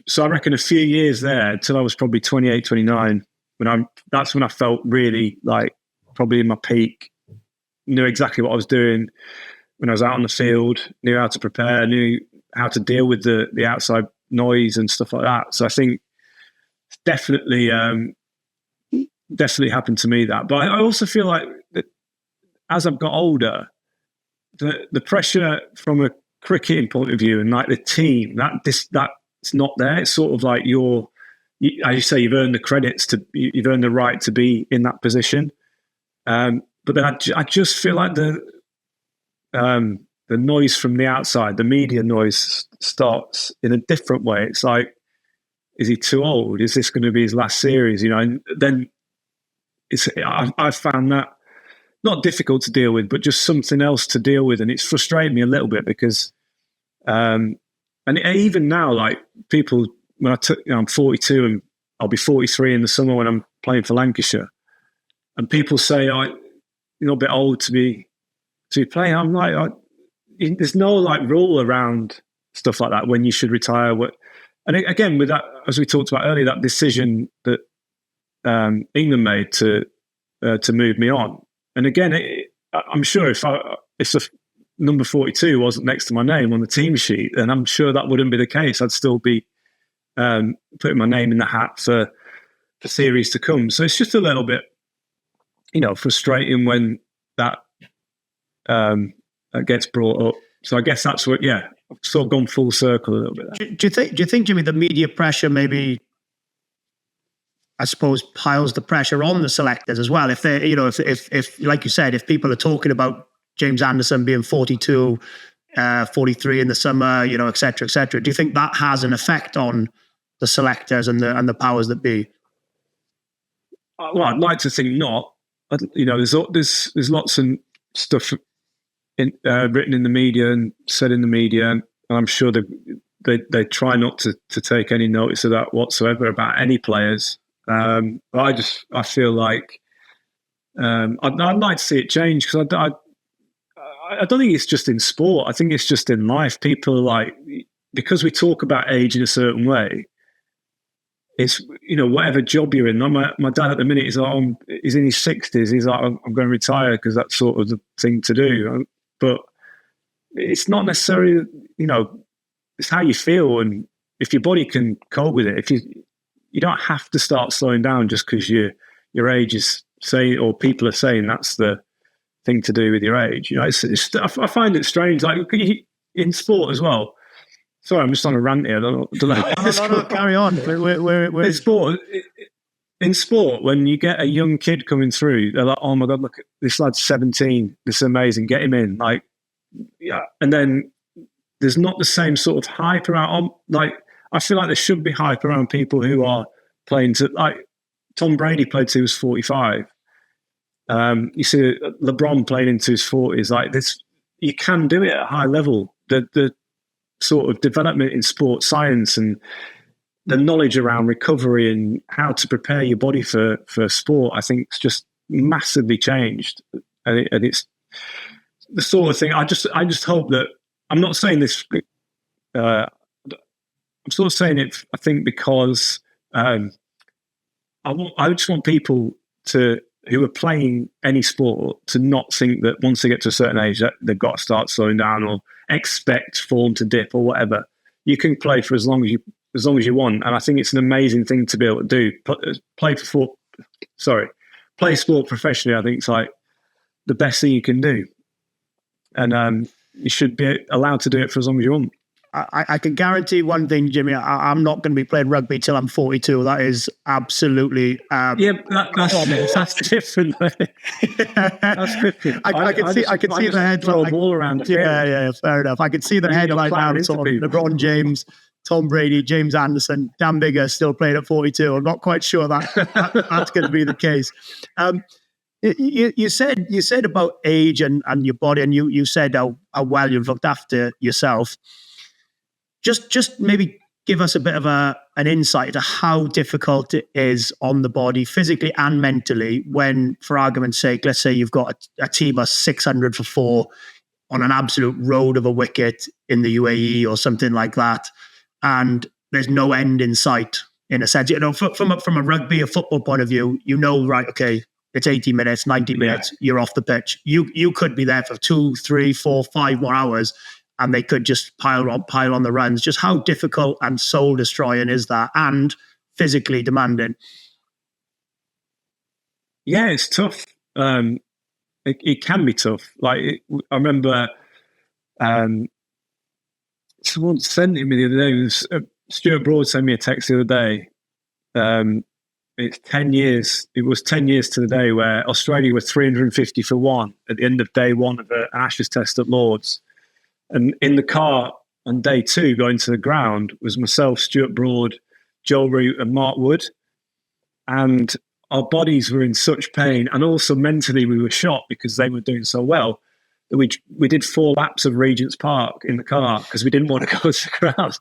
C: so I reckon a few years there until I was probably 28, 29, that's when I felt really like probably in my peak, knew exactly what I was doing when I was out on the field, knew how to prepare, knew how to deal with the outside noise and stuff like that. So I think definitely happened to me that. But I also feel like that as I've got older, the pressure from a cricketing point of view and like the team, that's not there. It's sort of like as you say, you've earned the credits you've earned the right to be in that position. But then I just feel like the noise from the outside, the media noise starts in a different way. It's like, is he too old? Is this going to be his last series? You know, and then I found that not difficult to deal with, but just something else to deal with. And it's frustrated me a little bit because, and even now, like people, when I'm 42 and I'll be 43 in the summer when I'm playing for Lancashire, and people say, you're a bit old to be playing. I'm like, there's no like rule around stuff like that when you should retire. And again, with that, as we talked about earlier, that decision that England made to move me on. And again, I'm sure if the number 42 wasn't next to my name on the team sheet, then I'm sure that wouldn't be the case. I'd still be putting my name in the hat for series to come. So it's just a little bit, frustrating when that gets brought up. So I guess that's what, I've sort of gone full circle a little bit there.
B: Do you think, Jimmy, the media pressure maybe, I suppose, piles the pressure on the selectors as well? If they, if like you said, if people are talking about James Anderson being 42, 43 in the summer, et cetera, do you think that has an effect on the selectors and the powers that be?
C: Well, I'd like to think not. There's lots of stuff written in the media and said in the media, and I'm sure they try not to take any notice of that whatsoever about any players. But I feel like I'd like to see it change, because I don't think it's just in sport. I think it's just in life. People are like, because we talk about age in a certain way, it's, whatever job you're in. My dad at the minute is like, he's in his 60s. He's like, I'm going to retire because that's sort of the thing to do. But it's not necessarily, it's how you feel, and if your body can cope with it. If you don't have to start slowing down just because your age is saying, or people are saying that's the thing to do with your age. I find it strange, like in sport as well. Sorry, I'm just on a rant here. I don't know.
B: No, carry on. We're
C: in sport, when you get a young kid coming through, they're like, "Oh my God, look, this lad's 17. This is amazing. Get him in." Like, yeah. And then there's not the same sort of hype around. Like, I feel like there should be hype around people who are playing to, like, Tom Brady played till he was 45. You see LeBron playing into his 40s. Like this, you can do it at a high level. The sort of development in sports science and the knowledge around recovery and how to prepare your body for sport, I think, it's just massively changed. And it's the sort of thing. I just hope that, I'm not saying this. I'm sort of saying it, I think, because I just want people who are playing any sport to not think that once they get to a certain age that they've got to start slowing down or expect form to dip or whatever. You can play for as long as you want, and I think it's an amazing thing to be able to do. Play sport professionally. I think it's like the best thing you can do, and you should be allowed to do it for as long as you want.
B: I can guarantee one thing, Jimmy. I'm not going to be playing rugby till I'm 42. That is absolutely
C: that's different. That's different.
B: I can see the headline.
C: Throw a ball around.
B: Yeah, fair enough. I can see the headline now. Sort of LeBron James, Tom Brady, James Anderson, Dan Bigger still playing at 42. I'm not quite sure that's going to be the case. You said about age and your body, and you said how well you've looked after yourself. Just maybe give us a bit of an insight to how difficult it is on the body, physically and mentally, when, for argument's sake, let's say you've got a team of 600 for 4 on an absolute road of a wicket in the UAE or something like that, and there's no end in sight, in a sense. From a rugby or football point of view, right, okay, it's 80 minutes, 90 minutes, you're off the pitch. You could be there for 2, 3, 4, 5 more hours, and they could just pile on the runs. Just how difficult and soul destroying is that, and physically demanding?
C: Yeah, it's tough. It can be tough. Like I remember, someone sent it me the other day. Stuart Broad sent me a text the other day. It's 10 years. It was 10 years to the day where Australia were 350 for 1 at the end of day 1 of an Ashes test at Lords. And in the car on day 2, going to the ground, was myself, Stuart Broad, Joel Root, and Mark Wood. And our bodies were in such pain, and also mentally we were shot because they were doing so well that we did 4 laps of Regent's Park in the car because we didn't want to go to the ground.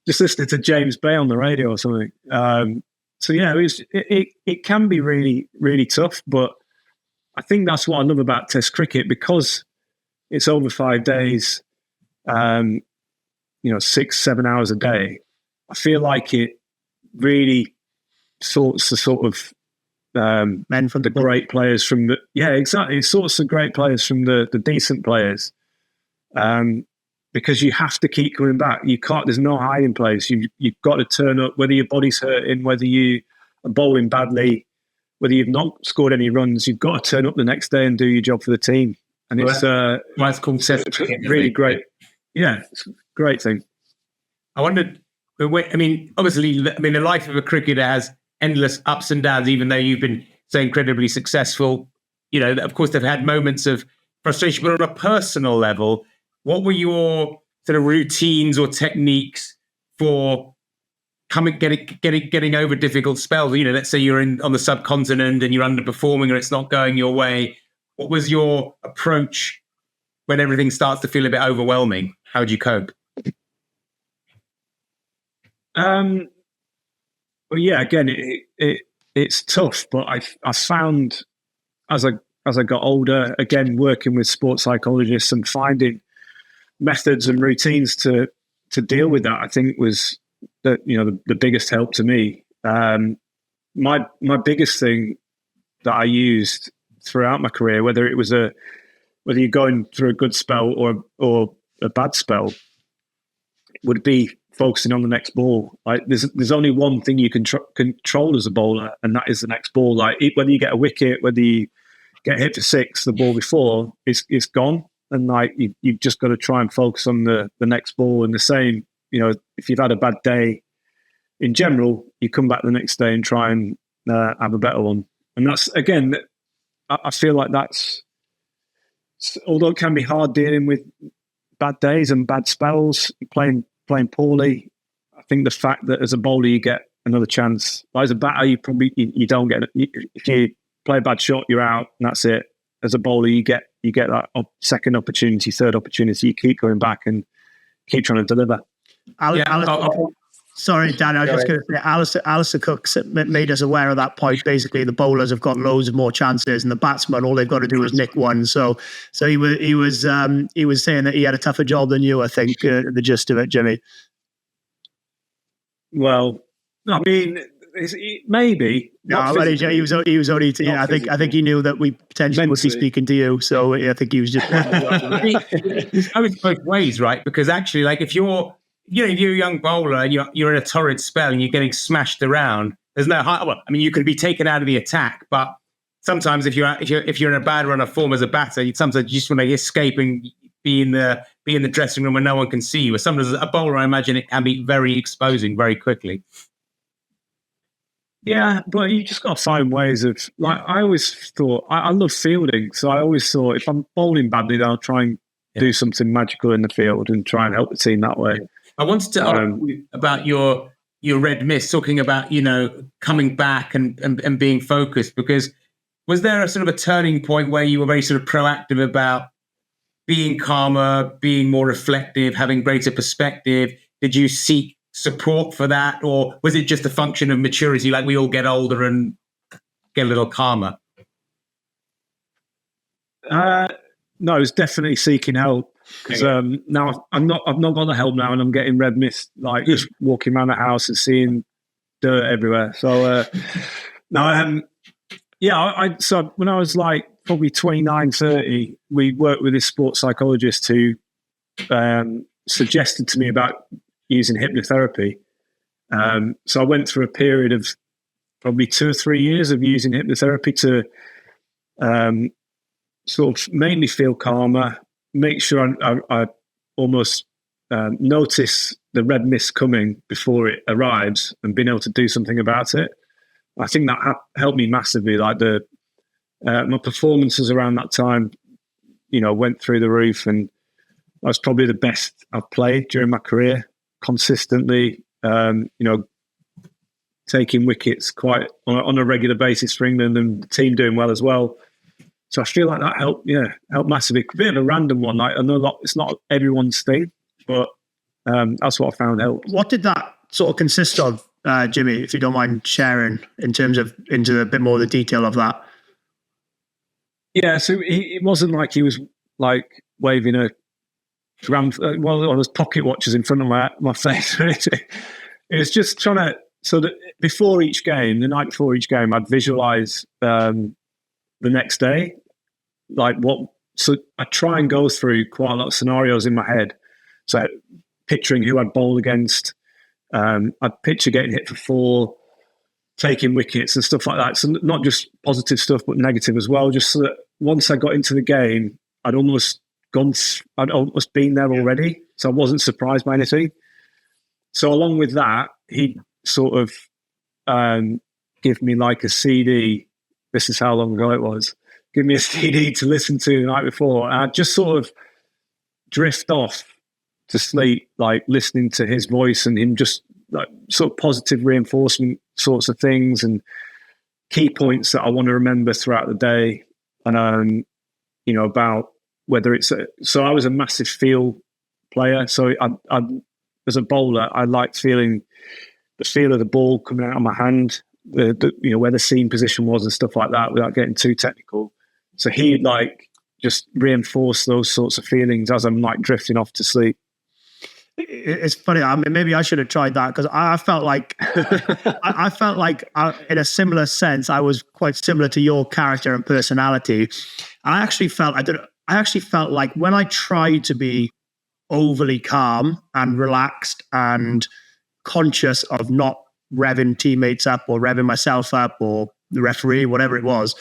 C: Just listening to James Bay on the radio or something. So yeah, it can be really, really tough. But I think that's what I love about Test cricket, because it's over 5 days. 6-7 hours a day. I feel like it really sorts the sort of
B: men from
C: the great players from the exactly. It sorts the great players from the decent players, because you have to keep coming back. You can't. There's no hiding place. You've got to turn up, whether your body's hurting, whether you are bowling badly, whether you've not scored any runs. You've got to turn up the next day and do your job for the team. And
A: it's called
C: really great. Yeah, it's a great thing.
A: I wondered, obviously, the life of a cricketer has endless ups and downs, even though you've been so incredibly successful. Of course, they've had moments of frustration, but on a personal level, what were your sort of routines or techniques for getting over difficult spells? Let's say you're on the subcontinent and you're underperforming or it's not going your way. what was your approach when everything starts to feel a bit overwhelming? How do you cope?
C: Well, yeah, again, it's tough, but I found as I got older, again, working with sports psychologists and finding methods and routines to deal with that, I think was the biggest help to me. My biggest thing that I used throughout my career, whether you're going through a good spell or a bad spell, would be focusing on the next ball. Like there's only one thing you can control as a bowler, and that is the next ball. Like whether you get a wicket, whether you get hit for six, the ball before it's gone, and like you've just got to try and focus on the next ball. And the same, if you've had a bad day, in general, you come back the next day and try and have a better one. And that's, again, I feel like that's, although it can be hard dealing with bad days and bad spells, playing poorly, I think the fact that as a bowler you get another chance. Like as a batter, you don't get it. If you play a bad shot, you're out, and that's it. As a bowler, you get that second opportunity, third opportunity. You keep going back and keep trying to deliver.
B: Sorry, Dan, I was just going to say, Alistair Cook made us aware of that point. Basically, the bowlers have got loads of more chances, and the batsmen, all they've got to do is nick one. So he was saying that he had a tougher job than you. I think the gist of it, Jimmy.
C: Well, I mean, maybe.
B: No, he was only. I think he knew that we potentially would be speaking to you. So I think he was just.
A: I was both ways, right? Because actually, like if you're a young bowler and you're in a torrid spell and you're getting smashed around, there's no you could be taken out of the attack, but sometimes if you're in a bad run of form as a batter, you just want to escape and be in the dressing room where no one can see you. Or sometimes a bowler, I imagine it can be very exposing very quickly.
C: Yeah, but you just got to find ways of, like, I always thought, I love fielding, so I always thought if I'm bowling badly, then I'll try and do something magical in the field and try and help the team that way.
A: I wanted to ask you about your red mist, talking about, coming back and being focused, because was there a sort of a turning point where you were very sort of proactive about being calmer, being more reflective, having greater perspective? Did you seek support for that, or was it just a function of maturity, like we all get older and get a little calmer?
C: No, I was definitely seeking help, because now I've not got the help now, and I'm getting red mist, like just walking around the house and seeing dirt everywhere. So so when I was like probably 29, 30, we worked with this sports psychologist who suggested to me about using hypnotherapy. So I went through a period of probably 2 or 3 years of using hypnotherapy to sort of mainly feel calmer, make sure I almost notice the red mist coming before it arrives and being able to do something about it. I think that helped me massively. Like my performances around that time, went through the roof, and I was probably the best I've played during my career, consistently, taking wickets quite on a regular basis for England, and the team doing well as well. So I feel like that helped massively. A bit of a random one. Like, I know that it's not everyone's thing, but that's what I found helped.
B: What did that sort of consist of, Jimmy, if you don't mind sharing, into a bit more of the detail of that?
C: Yeah, so it wasn't like he was like waving a one of those pocket watches in front of my face. It was just trying to, so that the night before each game, I'd visualize the next day. So I try and go through quite a lot of scenarios in my head. So picturing who I'd bowl against, I'd picture getting hit for 4, taking wickets and stuff like that. So not just positive stuff, but negative as well. Just so that once I got into the game, I'd almost been there already. So I wasn't surprised by anything. So along with that, he'd sort of give me like a CD. This is how long ago it was. Give me a CD to listen to the night before. And I'd just sort of drift off to sleep, like listening to his voice and him just like sort of positive reinforcement sorts of things and key points that I want to remember throughout the day. And about whether it's so I was a massive feel player. So I as a bowler, I liked feeling the feel of the ball coming out of my hand, the where the seam position was and stuff like that, without getting too technical. So he'd just reinforce those sorts of feelings as I'm drifting off to sleep.
B: It's funny. I mean, maybe I should have tried that, because I felt like I felt like in a similar sense, I was quite similar to your character and personality. And I actually felt like when I tried to be overly calm and relaxed and conscious of not revving teammates up or revving myself up or the referee, whatever it was,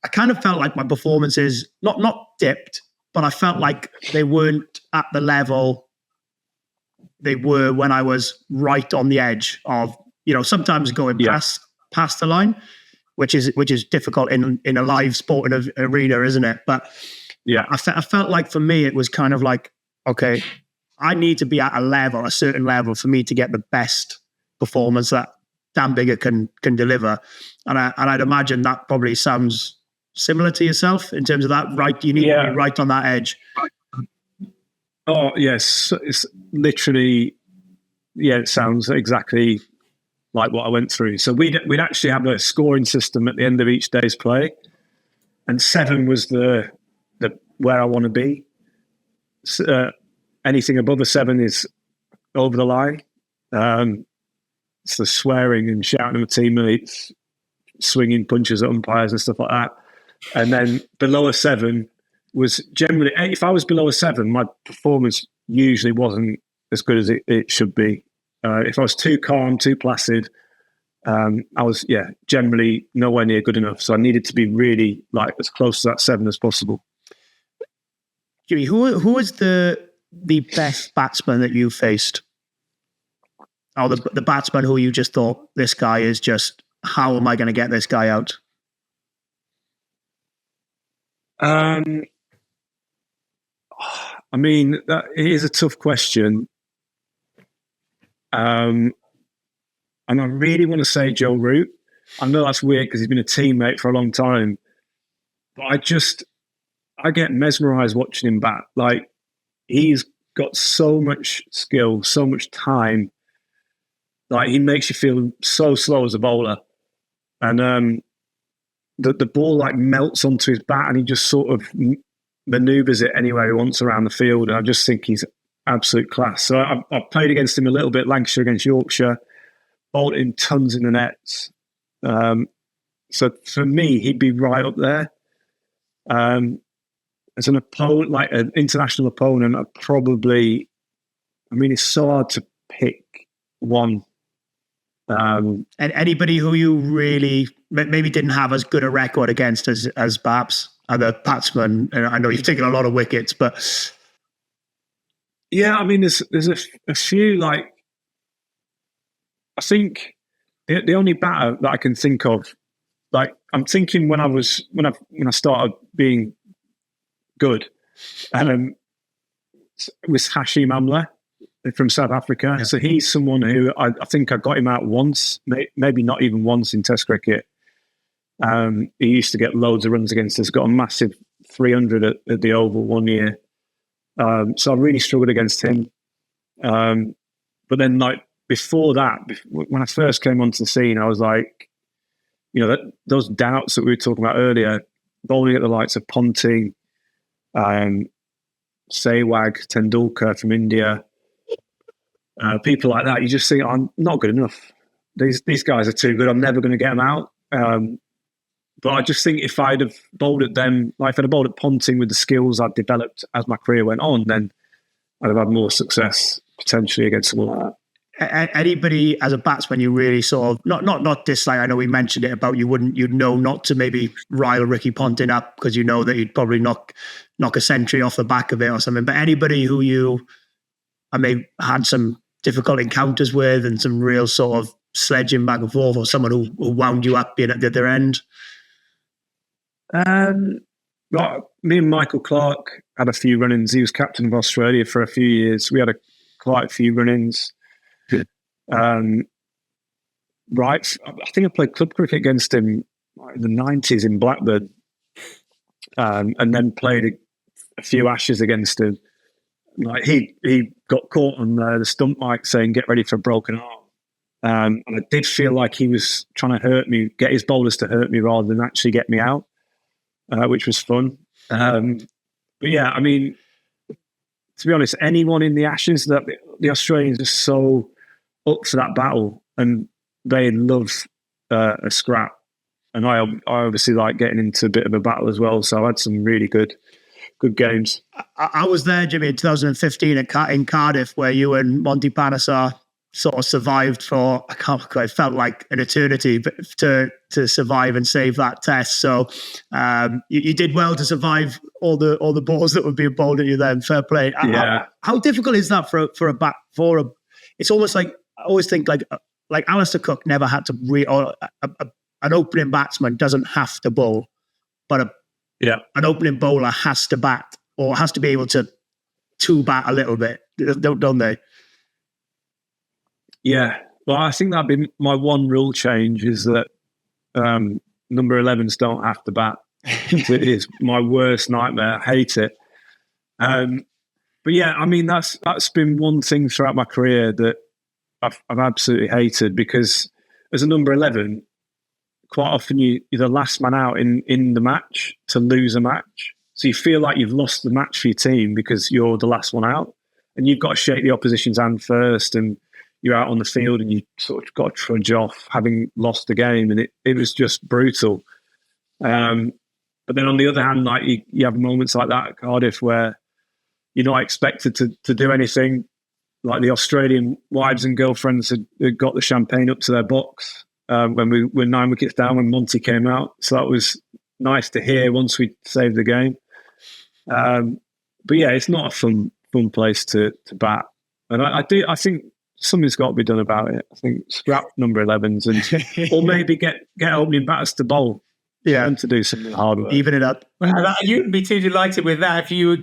B: I kind of felt like my performances not dipped, but I felt like they weren't at the level they were when I was right on the edge of, sometimes going past the line, which is difficult in a live sporting arena, isn't it? But
C: yeah,
B: I felt like for me, it was kind of like, okay, I need to be at a certain level for me to get the best performance that Dan Biggar can deliver. And I'd imagine that probably sounds similar to yourself in terms of that, right? You need to be right on that edge.
C: Oh, yes. It's literally, it sounds exactly like what I went through. So we'd actually have a scoring system at the end of each day's play, and 7 was the where I want to be. Anything above a 7 is over the line. It's the swearing and shouting at teammates, swinging punches at umpires and stuff like that. And then below a 7 was generally, if I was below a 7, my performance usually wasn't as good as it should be. If I was too calm, too placid, I was, generally nowhere near good enough. So I needed to be really as close to that 7 as possible.
B: Jimmy, who was the best batsman that you faced? Or the batsman who you just thought, this guy is just, how am I going to get this guy out?
C: I mean, it is a tough question. And I really want to say Joe Root. I know that's weird because he's been a teammate for a long time. But I get mesmerized watching him bat. He's got so much skill, so much time. He makes you feel so slow as a bowler. And the ball melts onto his bat, and he just sort of maneuvers it anywhere he wants around the field. And I just think he's absolute class. So I played against him a little bit, Lancashire against Yorkshire, bowled him tons in the nets. So for me, he'd be right up there. As an opponent, an international opponent, it's so hard to pick one.
B: And anybody who you really maybe didn't have as good a record against as perhaps other batsmen. I know you've taken a lot of wickets, but
C: there's a few. I think the only batter that I can think of, I'm thinking when I started being good, and it was Hashim Amla from South Africa. Yeah. So he's someone who I think I got him out once, maybe not even once in Test cricket. He used to get loads of runs against us, got a massive 300 at the Oval one year. So I really struggled against him. But then before that, when I first came onto the scene, I was those doubts that we were talking about earlier, bowling at the likes of Ponting, Sehwag, Tendulkar from India, people like that, you just think, I'm not good enough. These guys are too good. I'm never going to get them out. But I just think if I'd have bowled at them, if I'd have bowled at Ponting with the skills I'd developed as my career went on, then I'd have had more success potentially against someone like that.
B: Anybody as a batsman you really sort of not dislike? I know we mentioned it about you'd know not to maybe rile Ricky Ponting up because you know that he'd probably knock a century off the back of it or something. But anybody who you had some difficult encounters with and some real sort of sledging back and forth, or someone who wound you up being at the other end?
C: Me and Michael Clarke had a few run-ins. He was captain of Australia for a few years. We had quite a few run-ins. Right, I think I played club cricket against him in the 90s in Blackburn. and then played a few Ashes against him. Like he got caught on the stump mic saying, "Get ready for a broken arm," and I did feel like he was trying to hurt me, get his bowlers to hurt me rather than actually get me out, which was fun. But yeah, I mean, to be honest, anyone in the Ashes, that the Australians are so up for that battle, and they love a scrap. And I obviously like getting into a bit of a battle as well. So I had some really good games.
B: I was there, Jimmy, in 2015 in Cardiff, where you and Monty Panesar sort of survived for, it felt like an eternity, but to survive and save that test. So you did well to survive all the balls that were being bowled at you then. Fair play.
C: Yeah.
B: How difficult is that it's almost like, I always think like Alistair Cook never had to an opening batsman doesn't have to bowl, but an opening bowler has to bat, or has to be able to bat a little bit, don't they?
C: Yeah. Well, I think that'd be my one rule change, is that number 11s don't have to bat. It is my worst nightmare. I hate it. But yeah, I mean, that's been one thing throughout my career that I've absolutely hated, because as a number 11, quite often you're the last man out in the match to lose a match. So you feel like you've lost the match for your team because you're the last one out, and you've got to shake the opposition's hand first, and you're out on the field and you sort of got to trudge off having lost the game, and it was just brutal. But then on the other hand, like you have moments like that at Cardiff where you're not expected to do anything. Like the Australian wives and girlfriends had got the champagne up to their box when we were 9 wickets down when Monty came out. So that was nice to hear once we saved the game. But yeah, it's not a fun place to bat. And I think something's got to be done about it. I think scrap number 11s and or maybe get opening batters to bowl.
B: Yeah,
C: and to do something hard work.
B: Even it up.
A: Well, you wouldn't be too delighted with that if you were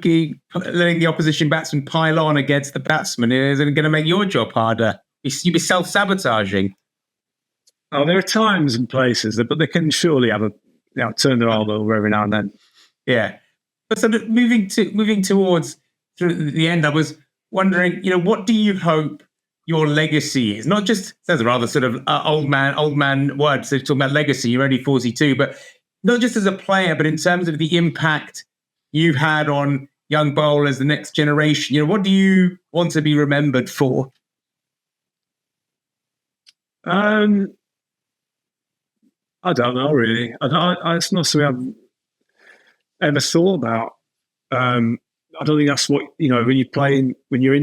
A: letting the opposition batsman pile on against the batsman. Is it going to make your job harder? You'd be self-sabotaging.
C: Oh, there are times and places, but they can surely have turn their arm over every now and then.
A: Yeah. But so moving towards the end, I was wondering, what do you hope your legacy is? Not just, sounds rather sort of old man word, so talking about legacy, you're only 42, but not just as a player, but in terms of the impact you've had on young bowlers, the next generation. What do you want to be remembered for?
C: I don't know, really. It's not something I've ever thought about. I don't think that's what, when you're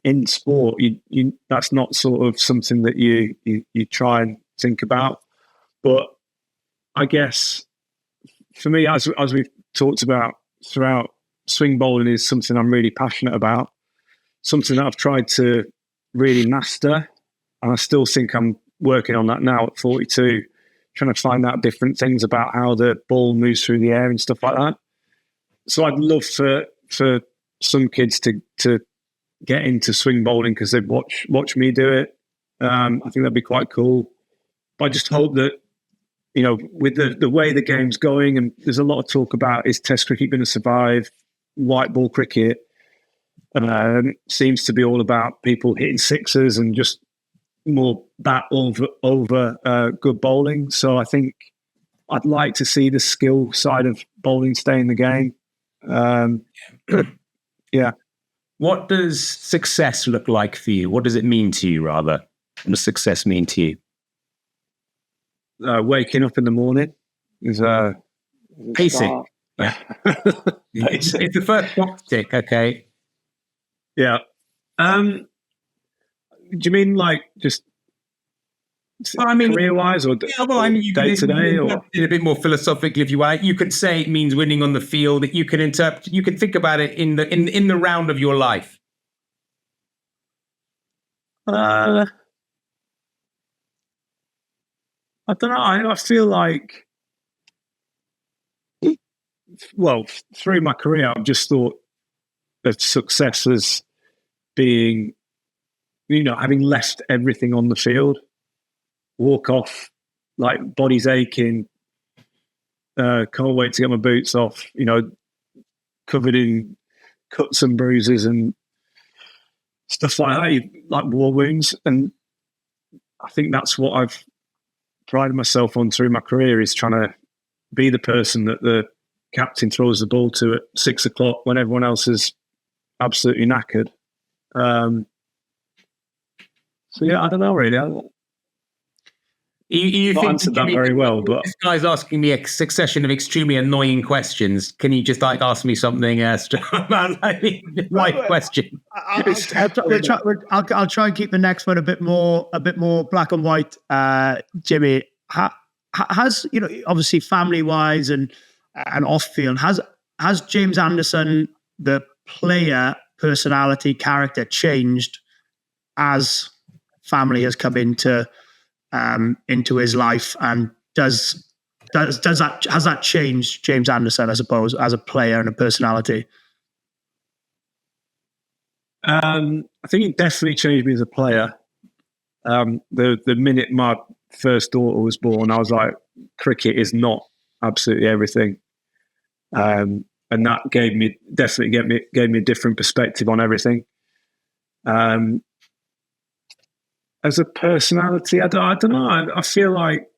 C: in sport, you that's not sort of something that you try and think about. But I guess for me, as we've talked about throughout, swing bowling is something I'm really passionate about, something that I've tried to really master, and I still think I'm working on that now at 42, trying to find out different things about how the ball moves through the air and stuff like that. So I'd love for some kids to get into swing bowling because they'd watch me do it. I think that'd be quite cool. But I just hope that, with the way the game's going, and there's a lot of talk about, is Test cricket going to survive? White ball cricket seems to be all about people hitting sixes and just more bat over good bowling. So I think I'd like to see the skill side of bowling stay in the game. Yeah.
A: What does success look like for you? What does it mean to you, rather? What does success mean to you?
C: Waking up in the morning is
A: basic.
C: Yeah.
A: It's the first box tick, okay?
C: Yeah. Do you mean like just career-wise, or
A: you
C: day to day, or
A: a bit more philosophically, if you want? You could say it means winning on the field. That you can interpret. You can think about it in the round of your life.
C: I don't know. I feel like, well, through my career, I've just thought of success as being, having left everything on the field, walk off, like body's aching, Can't wait to get my boots off. Covered in cuts and bruises and stuff like that, like war wounds. And I think that's what I've prided myself on through my career, is trying to be the person that the captain throws the ball to at 6 o'clock when everyone else is absolutely knackered. So yeah, I don't know really.
A: You think
C: answered that very well, but
A: this guy's asking me a succession of extremely annoying questions. Can you just asking me something about right question?
B: I'll try and keep the next one a bit more black and white. Jimmy, has obviously family wise and off field, has James Anderson, the player, personality, character, changed as family has come into his life, and has that changed James Anderson, I suppose, as a player and a personality?
C: I think it definitely changed me as a player. The minute my first daughter was born, I was like, cricket is not absolutely everything, and that gave me a different perspective on everything. As a personality, I don't know. I feel like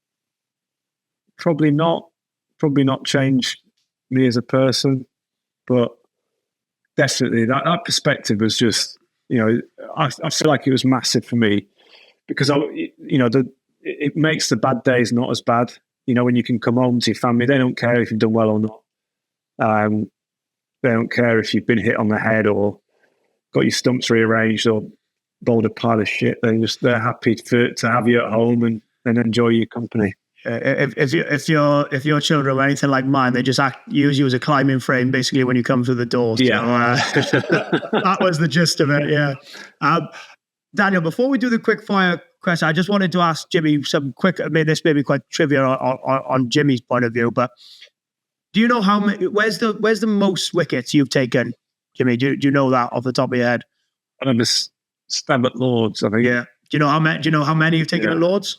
C: probably not changed me as a person, but definitely that perspective was just, I feel like it was massive for me, because it makes the bad days not as bad. When you can come home to your family, they don't care if you've done well or not. They don't care if you've been hit on the head or got your stumps rearranged or bowled a pile of shit. They're happy to have you at home and enjoy your company.
B: If your children were anything like mine, they just use you as a climbing frame basically when you come through the doors.
C: Yeah,
B: so, that was the gist of it. Yeah, Daniel. Before we do the quick fire question, I just wanted to ask Jimmy some quick. I mean, this may be quite trivial on Jimmy's point of view, but do you know how many? Where's the most wickets you've taken, Jimmy? Do you know that off the top of your head?
C: I remember stab at Lords, I think.
B: Yeah. Do you know how many you've taken at Lords?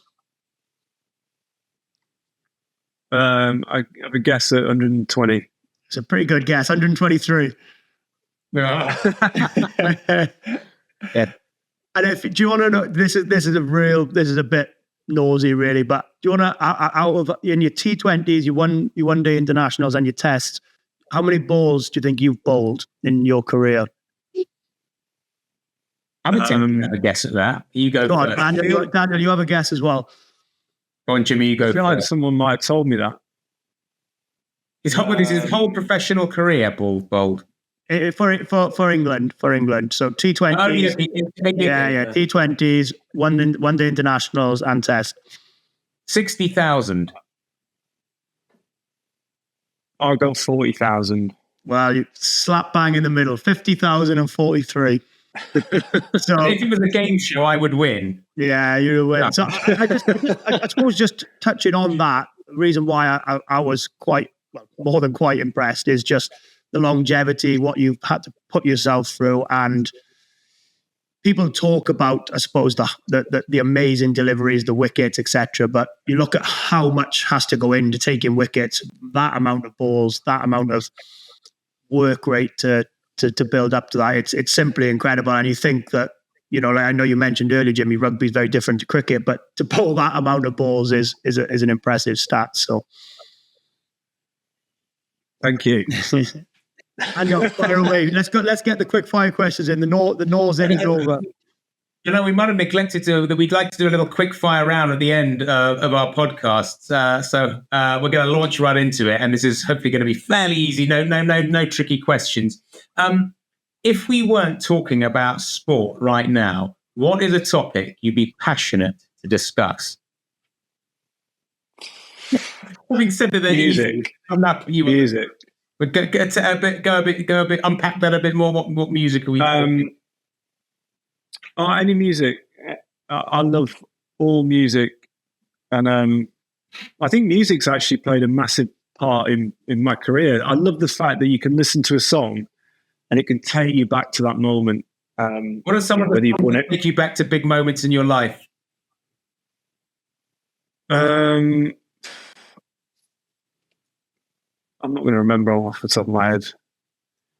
C: I have a guess at 120.
B: It's a pretty good guess. 123.
A: Yeah.
B: And do you want to know? This is a bit nosy, really. But do you want to, out of in your T20s, your one day internationals and your tests, how many balls do you think you've bowled in your career?
A: I'm going to have a guess at that. You go first.
B: Daniel, you have a guess as well.
A: Go on, Jimmy, you go
C: I feel
A: first.
C: like someone might have told me that.
A: His whole professional career bowled.
B: For England. So T20s.
A: Oh, yeah.
B: T20s, one day internationals and tests.
A: 60,000.
C: I'll go 40,000.
B: Well, you slap bang in the middle. 50,000 and 43.
A: So if it was a game show, I would win.
B: Yeah, you would win. So I suppose just touching on that, the reason why I was more than quite impressed is just the longevity, what you've had to put yourself through. And people talk about, I suppose, the amazing deliveries, the wickets, etc. But you look at how much has to go into taking wickets, that amount of balls, that amount of work rate to build up to that. It's simply incredible. And you think that, like I know you mentioned earlier, Jimmy, rugby is very different to cricket, but to bowl that amount of balls is an impressive stat. So,
C: thank you.
B: And fire away. Let's get the quick fire questions in. The Nor's innings over.
A: We might have neglected that. We'd like to do a little quick fire round at the end of our podcast. So we're going to launch right into it, and this is hopefully going to be fairly easy. No tricky questions. If we weren't talking about sport right now, what is a topic you'd be passionate to discuss? Having said that,
C: music.
A: Music. But go a bit, unpack that a bit more. What music are we?
C: Any music. I love all music, and I think music's actually played a massive part in my career. I love the fact that you can listen to a song, and it can take you back to that moment.
A: What are some of the songs that take you back to big moments in your life?
C: I'm not going to remember off the top of my head.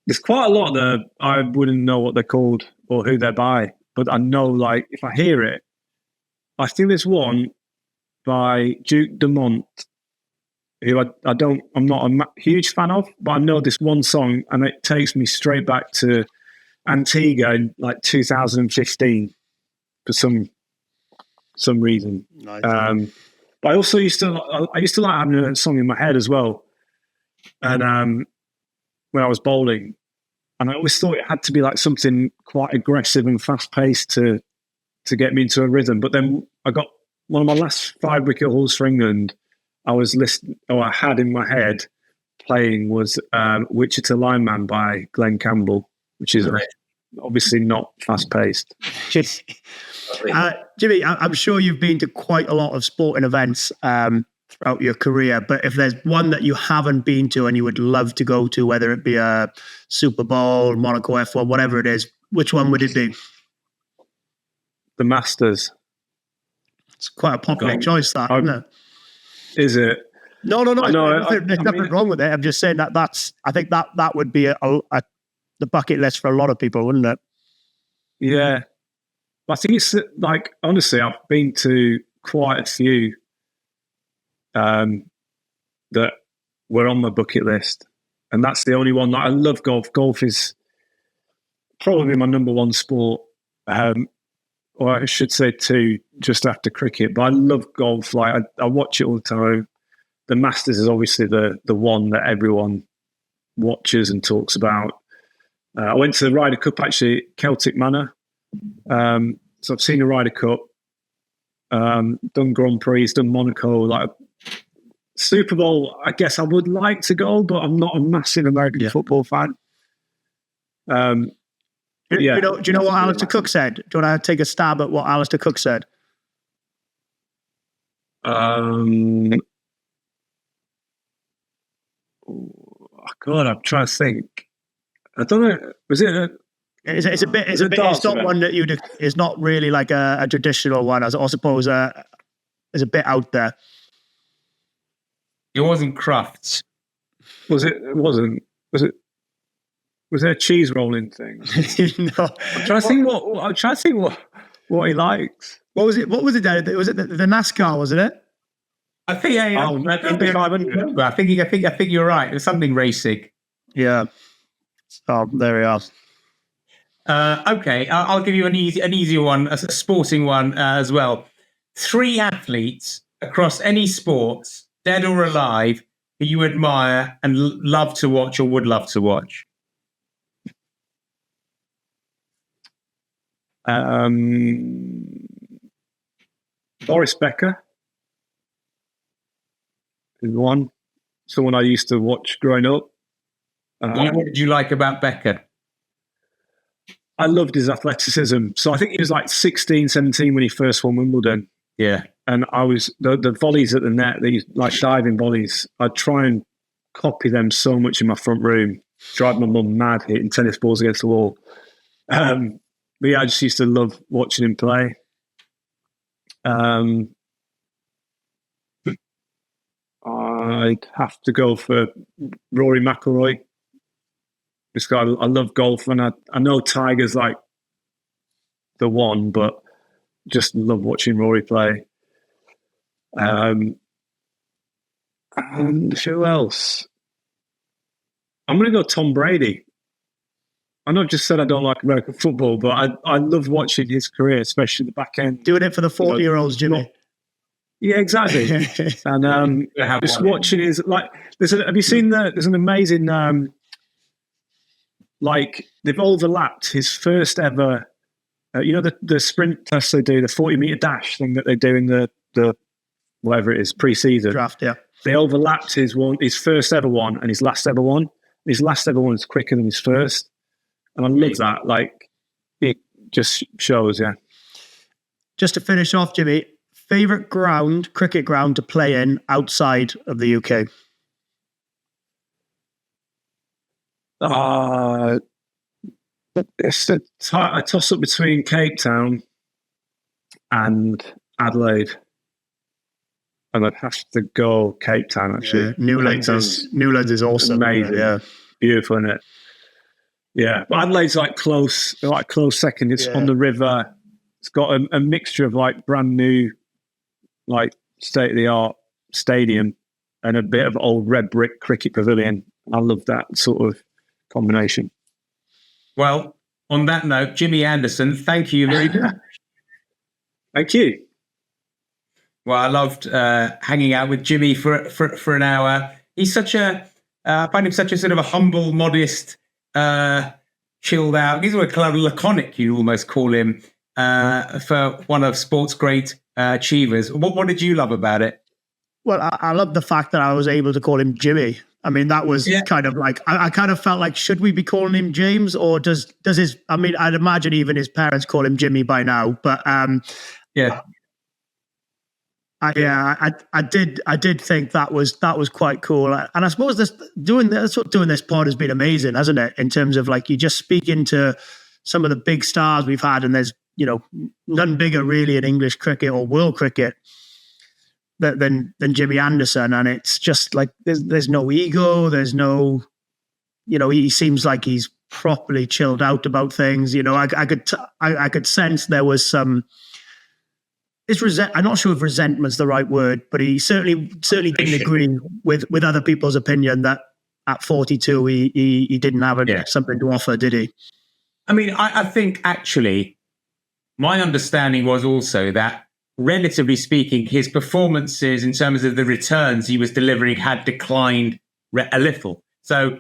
C: There's quite a lot that I wouldn't know what they're called or who they're by, but I know, like, if I hear it, I think there's one by Duke Dumont, who I'm not a huge fan of, but I know this one song, and it takes me straight back to Antigua in like 2015 for some reason.
B: Nice.
C: But I also used to like having a song in my head as well, and when I was bowling, and I always thought it had to be like something quite aggressive and fast paced to get me into a rhythm. But then I got one of my last 5 wicket hauls for England. I had in my head playing was Wichita Lineman by Glenn Campbell, which is obviously not fast paced.
B: Jimmy, I'm sure you've been to quite a lot of sporting events throughout your career, but if there's one that you haven't been to and you would love to go to, whether it be a Super Bowl, Monaco F1, whatever it is, which one would it be?
C: The Masters.
B: It's quite a popular choice, that, isn't it?
C: Is it?
B: No. There's nothing wrong with it. I'm just saying I think that would be the bucket list for a lot of people, wouldn't it?
C: Yeah. I think it's like, honestly, I've been to quite a few that were on my bucket list. And that's the only one that I love. Golf is probably my number one sport. Or I should say 2, just after cricket. But I love golf. Like I watch it all the time. The Masters is obviously the one that everyone watches and talks about. I went to the Ryder Cup, actually, Celtic Manor. So I've seen the Ryder Cup, done Grand Prix, done Monaco. Like Super Bowl, I guess I would like to go, but I'm not a massive American football fan.
B: Do you know what Alistair Cook said? Do you want to take a stab at what Alistair Cook said?
C: God, I'm trying to think. I don't know. Was it?
B: It's not one that it's not really like a traditional one. I suppose is a bit out there.
A: It wasn't Crufts.
C: Was it? It wasn't. Was it? Was there a cheese rolling thing?
B: No.
C: I'm trying to think what he likes.
B: What was it? Was it the NASCAR? Wasn't it?
A: I think. I think you're right. It was something racing.
B: Yeah. Oh, there we are.
A: Okay, I'll give you an easier one, a sporting one as well. 3 athletes across any sports, dead or alive, who you admire and love to watch or would love to watch.
C: Boris Becker is one. Someone I used to watch growing up.
A: What did you like about Becker?
C: I loved his athleticism. So I think he was like 16, 17 when he first won Wimbledon.
A: Yeah.
C: And I was, the volleys at the net, these like diving volleys, I'd try and copy them so much in my front room, drive my mum mad hitting tennis balls against the wall. But yeah, I just used to love watching him play. I'd have to go for Rory McIlroy. This guy, I love golf, and I know Tiger's like the one, but just love watching Rory play. And who else? I'm going to go Tom Brady. I know I just said I don't like American football, but I love watching his career, especially the back end.
B: Doing it for the 40-year-olds, Jimmy.
C: Yeah, exactly. And just watching his, like, have you seen there's an amazing, like, they've overlapped his first ever, the sprint test they do, the 40-meter dash thing that they do in the whatever it is, pre-season.
B: Draft, yeah.
C: They overlapped his first ever one and his last ever one. His last ever one is quicker than his first. And I love that. Like, it just shows, yeah.
B: Just to finish off, Jimmy, favourite cricket ground to play in outside of the UK?
C: It's a toss-up between Cape Town and Adelaide. and I'd have to go Cape Town, actually.
B: Yeah, Newlands is awesome.
C: Amazing.
B: Yeah.
C: Beautiful, isn't it? Yeah. But Adelaide's like close second. It's on the river. It's got a mixture of like brand new, like state-of-the-art stadium and a bit of old red brick cricket pavilion. I love that sort of combination.
A: Well, on that note, Jimmy Anderson, thank you very much.
C: Thank you.
A: Well, I loved hanging out with Jimmy for an hour. He's I find him such a sort of a humble, modest, chilled out. He's kind of laconic, you almost call him, for one of sport's great achievers. What did you love about it?
B: Well, I love the fact that I was able to call him Jimmy. I mean, that was kind of like, I kind of felt like, should we be calling him James, or does his, I mean, I'd imagine even his parents call him Jimmy by now, but
A: yeah.
B: I did think that was quite cool, and I suppose doing this pod has been amazing, hasn't it? In terms of like, you just speak into some of the big stars we've had, and there's none bigger really in English cricket or world cricket than Jimmy Anderson, and it's just like there's no ego, there's no, he seems like he's properly chilled out about things. I could sense there was some. I'm not sure if resentment's the right word, but he certainly didn't agree with other people's opinion that at 42 he didn't have something to offer, did he?
A: I mean, I think actually my understanding was also that, relatively speaking, his performances in terms of the returns he was delivering had declined a little. So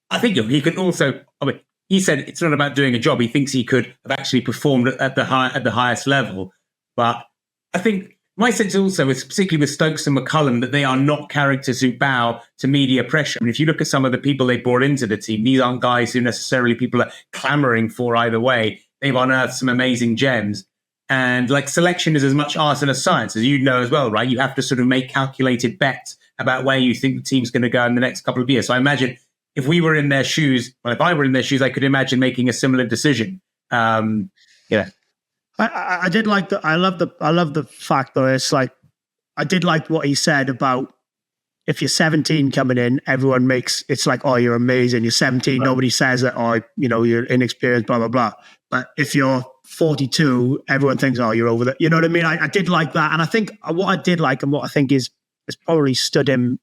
A: I think he could also. I mean, he said it's not about doing a job. He thinks he could have actually performed at the highest level. But I think my sense also is, particularly with Stokes and McCullum, that they are not characters who bow to media pressure. I mean, if you look at some of the people they brought into the team, these aren't guys who necessarily people are clamoring for either way. They've unearthed some amazing gems. And like, selection is as much art and a science, as you know as well, right? You have to sort of make calculated bets about where you think the team's going to go in the next couple of years. So I imagine if we were in their shoes, well, if I were in their shoes, I could imagine making a similar decision.
B: I did like I love the fact though, it's like, I did like what he said about, if you're 17 coming in, everyone it's like, oh, you're amazing. You're 17. Right. Nobody says that, oh, you're inexperienced, blah, blah, blah. But if you're 42, everyone thinks, oh, you're over that. You know what I mean? I did like that. And I think what I did like, and what I think has probably stood him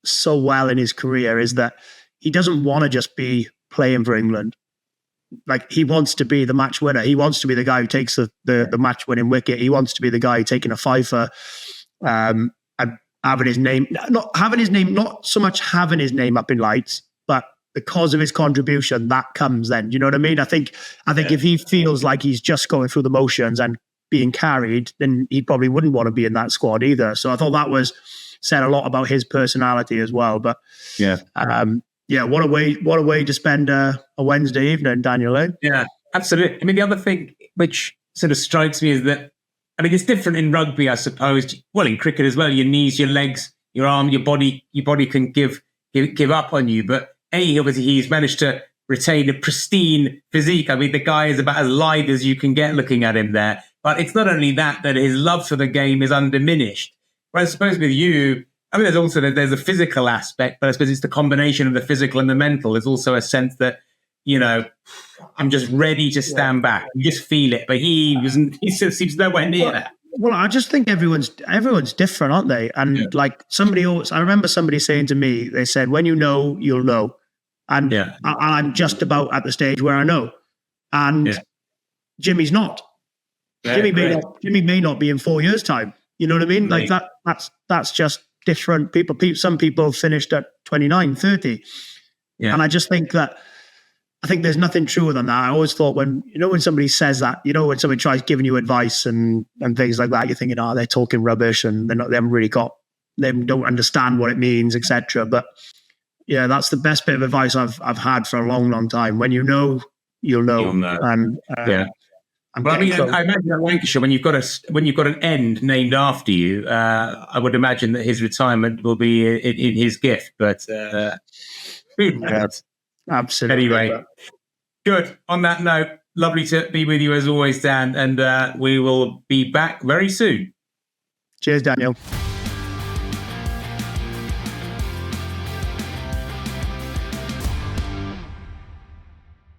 B: so well in his career, is that he doesn't want to just be playing for England. Like, he wants to be the match winner. He wants to be the guy who takes the match winning wicket. He wants to be the guy taking a fifer, and having his name, not so much having his name up in lights, but because of his contribution, that comes then. Do you know what I mean? I think if he feels like he's just going through the motions and being carried, then he probably wouldn't want to be in that squad either. So I thought that said a lot about his personality as well. But what a way to spend a Wednesday evening, Daniel. Eh?
A: Yeah, absolutely. I mean, the other thing which sort of strikes me is that, I mean, it's different in rugby, I suppose. Well, in cricket as well, your knees, your legs, your arm, your body can give up on you. But obviously, he's managed to retain a pristine physique. I mean, the guy is about as lithe as you can get looking at him there. But it's not only that his love for the game is undiminished. But I suppose with you, I mean, there's a physical aspect, but I suppose it's the combination of the physical and the mental. There's also a sense that, I'm just ready to stand back. You just feel it. But he seems nowhere near that.
B: Well, I just think everyone's different, aren't they? And like I remember somebody saying to me, they said, when you know, you'll know. And I'm just about at the stage where I know. And Jimmy's not. Yeah, Jimmy may not be in 4 years' time. You know what I mean? Right. Like that's just different people. Some people finished at 29, 30. Yeah. And I just think I think there's nothing truer than that. I always thought when somebody says that, when somebody tries giving you advice and things like that, you're thinking, oh, they're talking rubbish and they don't understand what it means, etc. But yeah, that's the best bit of advice I've had for a long, long time. When you know, you'll know. And
A: But I mean, I imagine at Lancashire, when you've got an end named after you, I would imagine that his retirement will be in his gift. But who knows?
B: Absolutely.
A: Anyway, good. On that note, lovely to be with you as always, Dan, and we will be back very soon.
B: Cheers, Daniel.